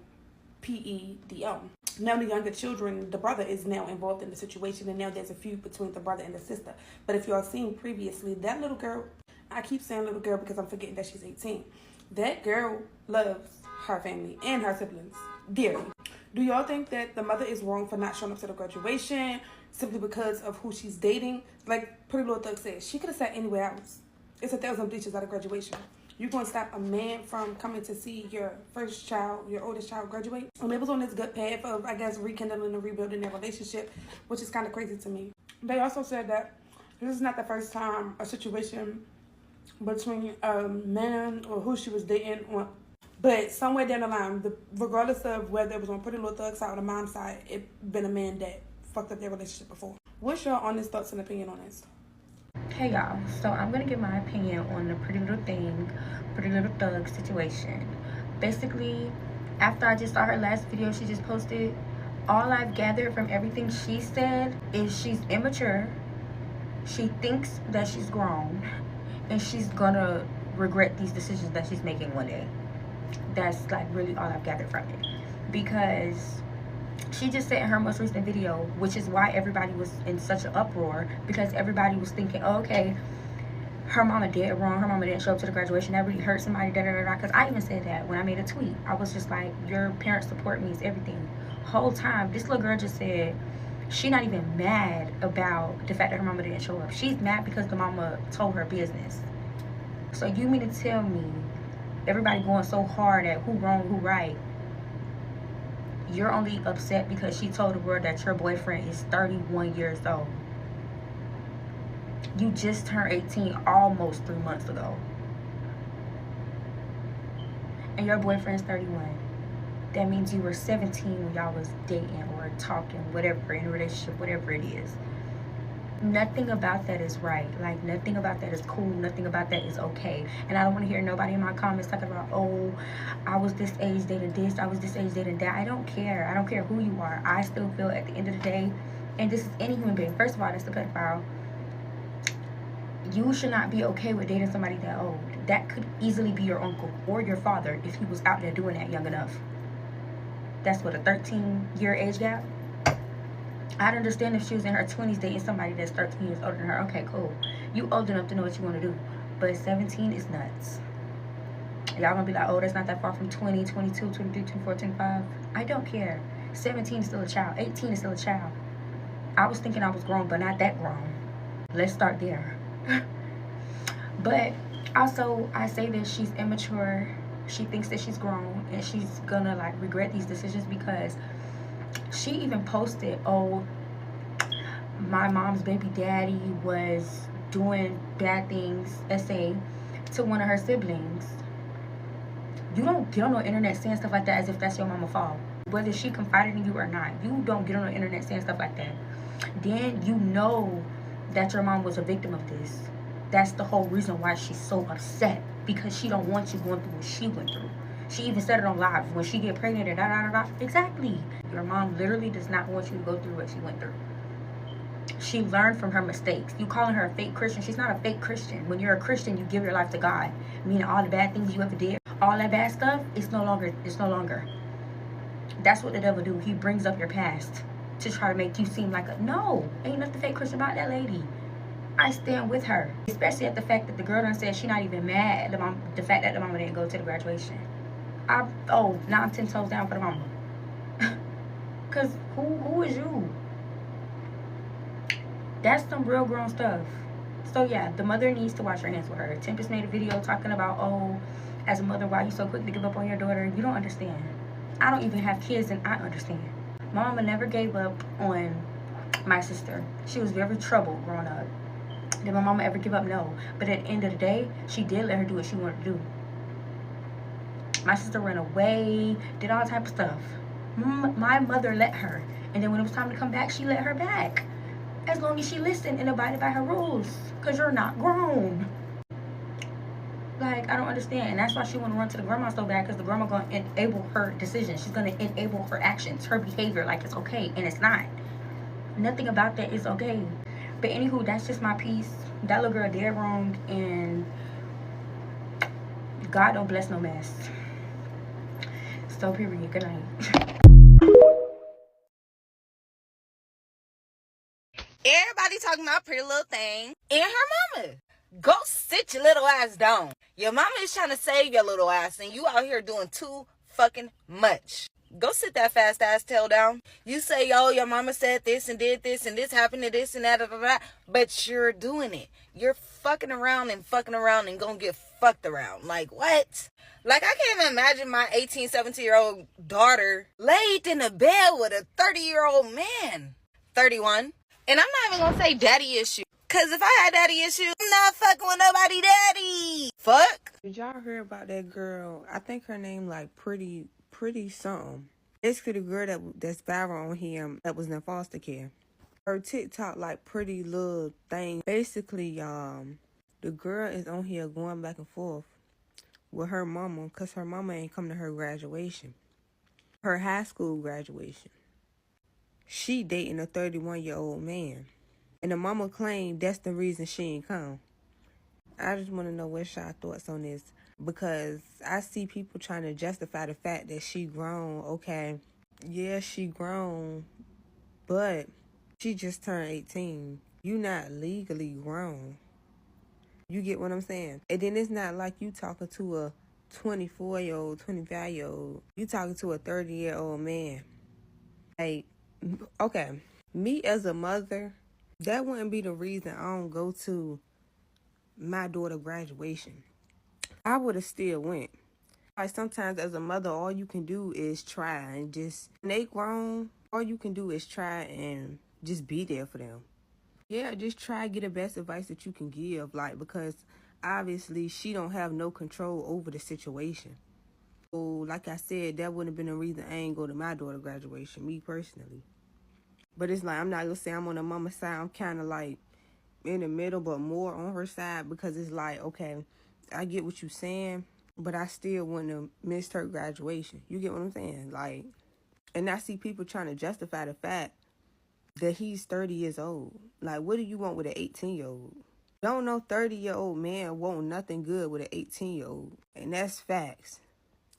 PEDO. Now the younger children, the brother is now involved in the situation, and now there's a feud between the brother and the sister. But if y'all seen previously, that little girl, I keep saying little girl because I'm forgetting that she's 18. That girl loves her family and her siblings dearly. Do y'all think that the mother is wrong for not showing up to the graduation simply because of who she's dating? Like Pretty Little Thug said, she could have sat anywhere else. It's 1,000 bleachers at a graduation. You gonna stop a man from coming to see your first child, your oldest child, graduate? And they was on this good path of, I guess, rekindling and rebuilding their relationship, which is kind of crazy to me. They also said that this is not the first time a situation between a man or who she was dating But somewhere down the line, regardless of whether it was on Pretty Little Thug's side or the mom's side, it been a man that fucked up their relationship before. What's your honest thoughts and opinion on this? Hey y'all, so I'm gonna give my opinion on the Pretty Little Thug situation. Basically, after I just saw her last video she just posted, all I've gathered from everything she said is she's immature, she thinks that she's grown, and she's gonna regret these decisions that she's making one day. That's like really all I've gathered from it, because she just said in her most recent video, which is why everybody was in such an uproar, because everybody was thinking, oh, okay, her mama did wrong, her mama didn't show up to the graduation, that really hurt somebody, because I even said that when I made a tweet. I was just like, your parents support me is everything. Whole time this little girl just said she not even mad about the fact that her mama didn't show up. She's mad because the mama told her business. So you mean to tell me everybody going so hard at who wrong, who right, you're only upset because she told the world that your boyfriend is 31 years old? You just turned 18 almost 3 months ago, and your boyfriend's 31. That means you were 17 when y'all was dating or talking, whatever, in a relationship, whatever it is. Nothing about that is right. Like, nothing about that is cool. Nothing about that is okay. And I don't want to hear nobody in my comments talking about, oh, I was this age dating this, I was this age dating that. I don't care. I don't care who you are. I still feel at the end of the day, and this is any human being, first of all, that's the pedophile. You should not be okay with dating somebody that old. That could easily be your uncle or your father if he was out there doing that young enough. That's what, a 13-year age gap? I'd understand if she was in her 20s dating somebody that's 13 years older than her. Okay, cool. You old enough to know what you want to do. But 17 is nuts. Y'all gonna be like, oh, that's not that far from 20, 22, 23, 24, 25. I don't care. 17 is still a child. 18 is still a child. I was thinking I was grown, but not that grown. Let's start there. But also, I say that she's immature. She thinks that she's grown, and she's gonna like regret these decisions, because she even posted, oh, my mom's baby daddy was doing bad things, essay, to one of her siblings. You don't get on the internet saying stuff like that as if that's your mama's fault. Whether she confided in you or not, you don't get on the internet saying stuff like that. Then you know that your mom was a victim of this. That's the whole reason why she's so upset, because she don't want you going through what she went through. She even said it on live, when she get pregnant and da-da-da-da. Exactly. Your mom literally does not want you to go through what she went through. She learned from her mistakes. You calling her a fake Christian? She's not a fake Christian. When you're a Christian, you give your life to God. Meaning all the bad things you ever did, all that bad stuff, it's no longer. That's what the devil do. He brings up your past to try to make you seem like a, no, ain't nothing fake Christian about that lady. I stand with her. Especially at the fact that the girl done said she not even mad at the fact that the mama didn't go to the graduation. Now I'm 10 toes down for the mama. Cause who is you? That's some real grown stuff. So yeah, the mother needs to wash her hands with her. Tempest made a video talking about, oh, as a mother, why you so quick to give up on your daughter? You don't understand. I don't even have kids, and I understand. My mama never gave up on my sister. She was very troubled growing up. Did my mama ever give up? No. But at the end of the day, she did let her do what she wanted to do. My sister ran away, did all type of stuff. My mother let her. And then when it was time to come back, she let her back. As long as she listened and abided by her rules. Because you're not grown. Like, I don't understand. And that's why she want to run to the grandma so bad, because the grandma going to enable her decisions. She's going to enable her actions, her behavior, like it's okay. And it's not. Nothing about that is okay. But anywho, that's just my piece. That little girl did wrong, and God don't bless no mess. So period. Good night. Everybody talking about Pretty Little Thing and her mama. Go sit your little ass down. Your mama is trying to save your little ass, and you out here doing too fucking much. Go sit that fast ass tail down. You say, yo, your mama said this and did this and this happened to this and that, but you're doing it. You're fucking around and gonna get fucked around. Like, what? Like, I can't even imagine my 18, 17-year-old daughter laid in a bed with a 30-year-old man. 31. And I'm not even gonna say daddy issue. Cause if I had daddy issues, I'm not fucking with nobody daddy. fuck? Did y'all hear about that girl? I think her name like pretty something. Basically the girl that's viral on him that was in foster care. Her TikTok like pretty little thing. Basically, the girl is on here going back and forth with her mama because her mama ain't come to her graduation. Her high school graduation. She dating a 31-year-old man. And the mama claimed that's the reason she ain't come. I just want to know what's y'all thoughts on this. Because I see people trying to justify the fact that she grown. Okay, yeah, she grown. But she just turned 18. You not legally grown. You get what I'm saying? And then it's not like you talking to a 24-year-old, 25-year-old. You talking to a 30-year-old man. Like, okay, me as a mother, that wouldn't be the reason I don't go to my daughter's graduation. I would have still went. Like sometimes as a mother, all you can do is try and just, when they grown, all you can do is try and just be there for them. Yeah, just try to get the best advice that you can give, like, because obviously she don't have no control over the situation. So, like I said, that wouldn't have been a reason I ain't go to my daughter's graduation, me personally. But it's like, I'm not gonna say I'm on the mama side. I'm kind of like in the middle, but more on her side, because it's like, okay, I get what you're saying, but I still wouldn't have missed her graduation. You get what I'm saying? Like, and I see people trying to justify the fact that he's 30 years old. Like, what do you want with an 18-year-old? Don't no 30-year-old man want nothing good with an 18-year-old. And that's facts.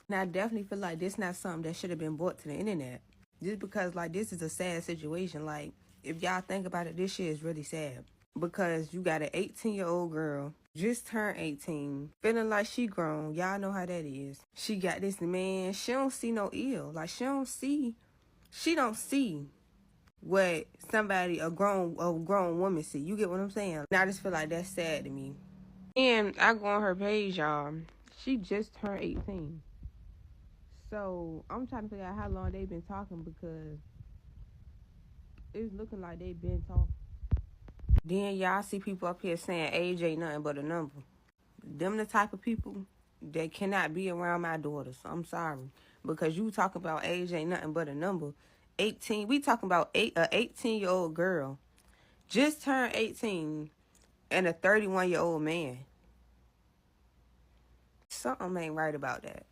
And I definitely feel like this not something that should have been brought to the internet. Just because, like, this is a sad situation. Like, if y'all think about it, this shit is really sad. Because you got an 18-year-old girl, just turned 18, feeling like she grown. Y'all know how that is. She got this man. She don't see no ill. Like, she don't see what somebody, a grown woman see. You get what I'm saying? And I just feel like that's sad to me. And I go on her page, y'all. She just turned 18. So I'm trying to figure out how long they've been talking, because it's looking like they've been talking. Then y'all see people up here saying age ain't nothing but a number. Them the type of people that cannot be around my daughters. I'm sorry. Because you talk about age ain't nothing but a number. 18, we talking about a 18-year-old girl just turned 18 and a 31-year-old man. Something ain't right about that.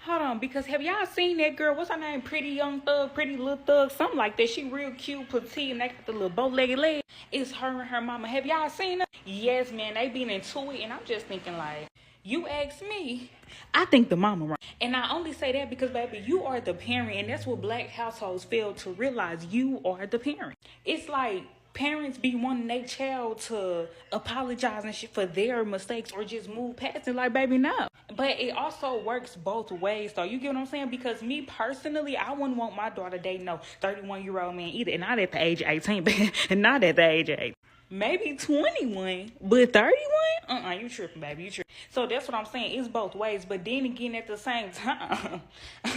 Hold on, because have y'all seen that girl? What's her name? Pretty Young Thug, Pretty Little Thug, something like that. She real cute, petite, and they got the little bow-legged leg. It's her and her mama. Have y'all seen her? Yes, man, they been into it, and I'm just thinking like, you ask me, I think the mama right. And I only say that because, baby, you are the parent, and that's what black households fail to realize. You are the parent. It's like parents be wanting their child to apologize and shit for their mistakes or just move past it. Like, baby, no. But it also works both ways, though. You get what I'm saying? Because me personally, I wouldn't want my daughter dating no 31-year-old man either. And not at the age of 18, but not at the age of 18. Maybe 21, but 31? You tripping, baby. You tripping. So that's what I'm saying. It's both ways. But then again, at the same time,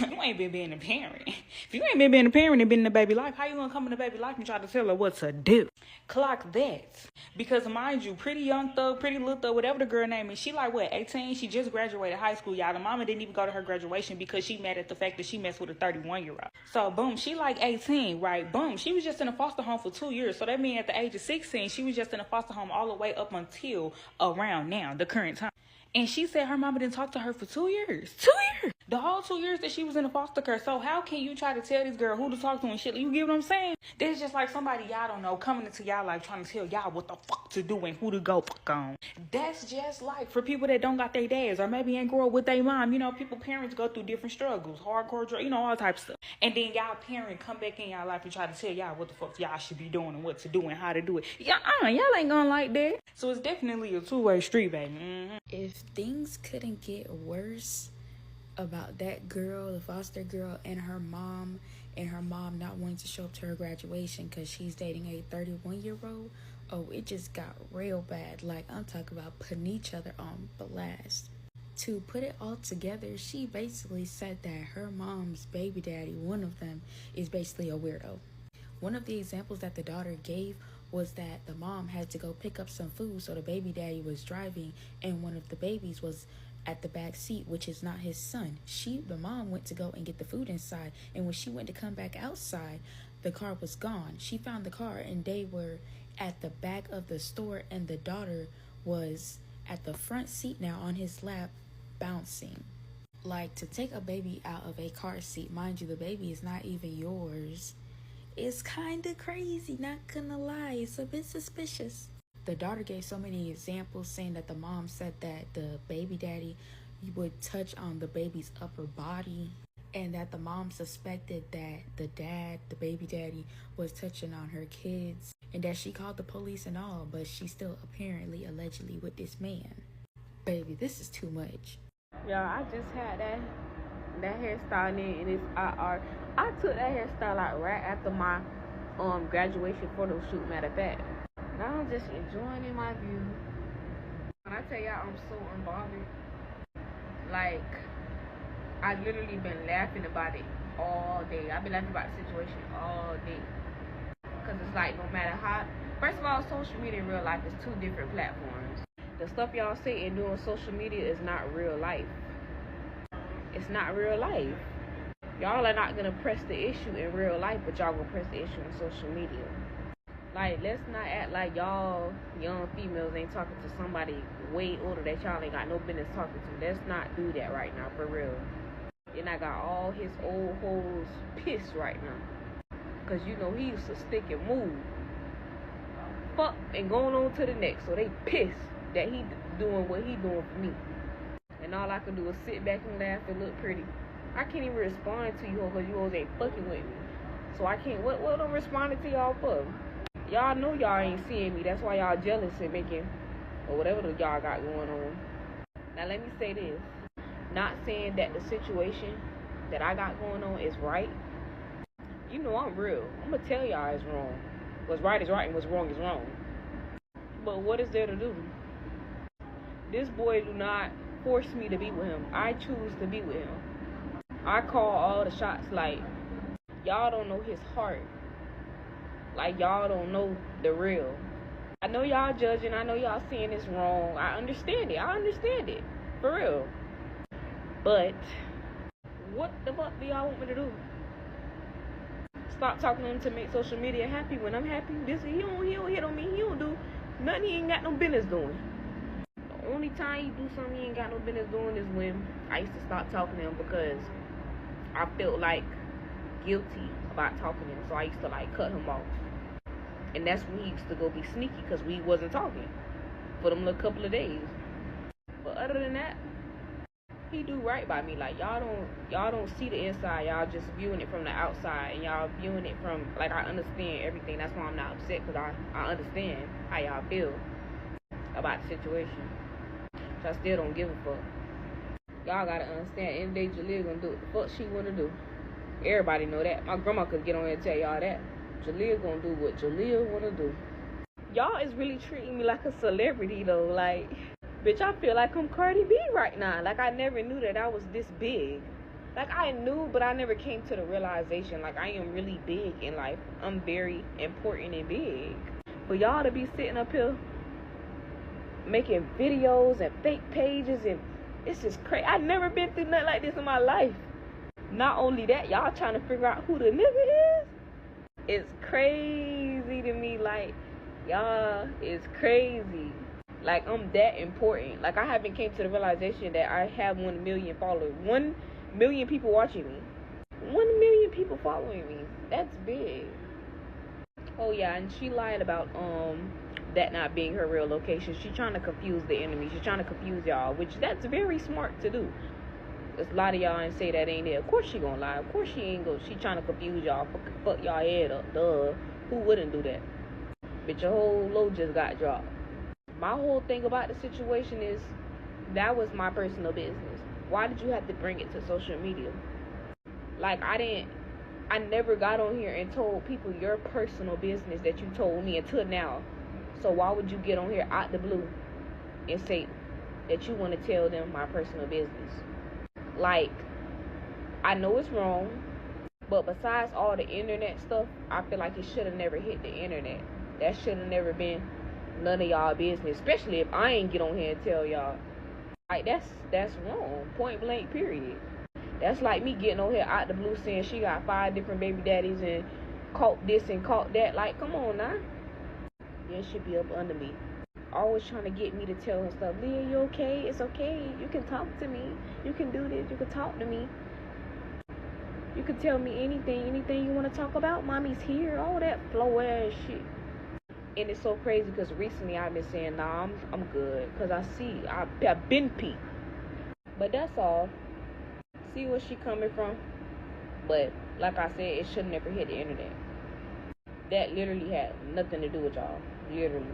you ain't been being a parent. If you ain't been being a parent and been in the baby life, how you gonna come in the baby life and try to tell her what to do? Clock that. Because mind you, Pretty Young Thug, Pretty Little Thug, whatever the girl name is, she like, what, 18? She just graduated high school, y'all. The mama didn't even go to her graduation because she mad at the fact that she messed with a 31-year-old. So, boom, she like 18, right? Boom, she was just in a foster home for 2 years. So that means at the age of 16, she was just in a foster home all the way up until around now, the current time. And she said her mama didn't talk to her for 2 years. 2 years! The whole 2 years that she was in the foster care. So how can you try to tell this girl who to talk to and shit? You get what I'm saying? That's just like somebody y'all don't know coming into y'all life trying to tell y'all what the fuck to do and who to go fuck on. That's just like for people that don't got their dads or maybe ain't grow up with their mom. You know, parents go through different struggles, hardcore drugs, you know, all types of stuff. And then y'all parent come back in y'all life and try to tell y'all what the fuck y'all should be doing and what to do and how to do it. Y'all ain't gonna like that. So it's definitely a two-way street, baby. Mm-hmm. If things couldn't get worse about that girl, the foster girl, and her mom not wanting to show up to her graduation because she's dating a 31-year-old, oh, it just got real bad. Like, I'm talking about putting each other on blast. To put it all together, she basically said that her mom's baby daddy, one of them, is basically a weirdo. One of the examples that the daughter gave was that the mom had to go pick up some food, so the baby daddy was driving, and one of the babies was at the back seat, which is not his son. The mom went to go and get the food inside, and when she went to come back outside, the car was gone. She found the car, and they were at the back of the store, and the daughter was at the front seat now on his lap, bouncing. Like, to take a baby out of a car seat, mind you, the baby is not even yours, it's kind of crazy, not gonna lie. It's a bit suspicious. The daughter gave so many examples, saying that the mom said that the baby daddy would touch on the baby's upper body, and that the mom suspected that the baby daddy, was touching on her kids, and that she called the police and all, but she's still apparently, allegedly, with this man. Baby, this is too much. Yeah, I just had that hairstyle in, and it's I took that hairstyle out right after my graduation photo shoot, matter of fact. Now I'm just enjoying in my view. When I tell y'all I'm so unbothered, like, I literally been laughing about it all day. I've been laughing about the situation all day. Because it's like, no matter how, first of all, social media and real life is two different platforms. The stuff y'all say and do on social media is not real life. It's not real life. Y'all are not gonna press the issue in real life, but y'all gonna press the issue on social media. Like, let's not act like y'all young females ain't talking to somebody way older that y'all ain't got no business talking to. Let's not do that right now, for real. And I got all his old hoes pissed right now. Cause you know he used to stick and move. Fuck and going on to the next. So they pissed that he doing what he doing for me. And all I can do is sit back and laugh and look pretty. I can't even respond to you because you hoes ain't fucking with me. So I can't, what I'm responding to y'all for? Y'all know y'all ain't seeing me. That's why y'all jealous and making, or whatever y'all got going on. Now let me say this. Not saying that the situation that I got going on is right. You know I'm real. I'm going to tell y'all it's wrong. What's right is right and what's wrong is wrong. But what is there to do? This boy do not force me to be with him. I choose to be with him. I call all the shots. Like, y'all don't know his heart. Like, y'all don't know the real. I know y'all judging. I know y'all seeing this wrong. I understand it. For real. But what the fuck do y'all want me to do? Stop talking to him to make social media happy when I'm happy? He don't hit on me. He don't do nothing he ain't got no business doing. The only time he do something he ain't got no business doing is when I used to stop talking to him because I felt like guilty about talking to him. So I used to like cut him off. And that's when he used to go be sneaky because we wasn't talking for them little couple of days. But other than that, he do right by me. Like, y'all don't see the inside. Y'all just viewing it from the outside, and y'all viewing it from, like, I understand everything. That's why I'm not upset, because I understand how y'all feel about the situation. So I still don't give a fuck. Y'all gotta understand, end of the day, Jaleel gonna do what the fuck she wanna do. Everybody know that. My grandma could get on here and tell y'all that. Jaleel gonna do what Jaleel wanna do. Y'all is really treating me like a celebrity, though. Like, bitch, I feel like I'm Cardi B right now. Like, I never knew that I was this big. Like, I knew, but I never came to the realization, like, I am really big in life. I'm very important and big. For y'all to be sitting up here making videos and fake pages, and it's just crazy. I've never been through nothing like this in my life. Not only that, y'all trying to figure out who the nigga is. It's crazy to me. Like, y'all is crazy. Like, I'm that important. Like, I haven't came to the realization that I have 1 million followers. 1 million people watching me. 1 million people following me. That's big. Oh, yeah, and she lied about that not being her real location. She's trying to confuse the enemy. She's trying to confuse y'all, which that's very smart to do. There's a lot of y'all and say that ain't it. Of course she gonna lie. Of course she ain't gonna. She trying to confuse y'all. Fuck y'all head up. Duh. Who wouldn't do that? Bitch, your whole load just got dropped. My whole thing about the situation is that was my personal business. Why did you have to bring it to social media? Like, I never got on here and told people your personal business that you told me until now. So why would you get on here out the blue and say that you want to tell them my personal business? Like, I know it's wrong, but besides all the internet stuff, I feel like it should have never hit the internet. That should have never been none of y'all business, especially if I ain't get on here and tell y'all. Like, that's wrong. Point blank, period. That's like me getting on here out the blue saying she got 5 different baby daddies and caught this and caught that. Like, come on now. You should be up under me. Always trying to get me to tell her stuff. Leah, you okay? It's okay. You can talk to me. You can do this. You can talk to me. You can tell me anything you want to talk about. Mommy's here. All that flow ass shit. And it's so crazy because recently I've been saying, nah, I'm good. Because I've been peaked. But that's all. See where she coming from. But like I said, it should never hit the internet. That literally had nothing to do with y'all. Literally.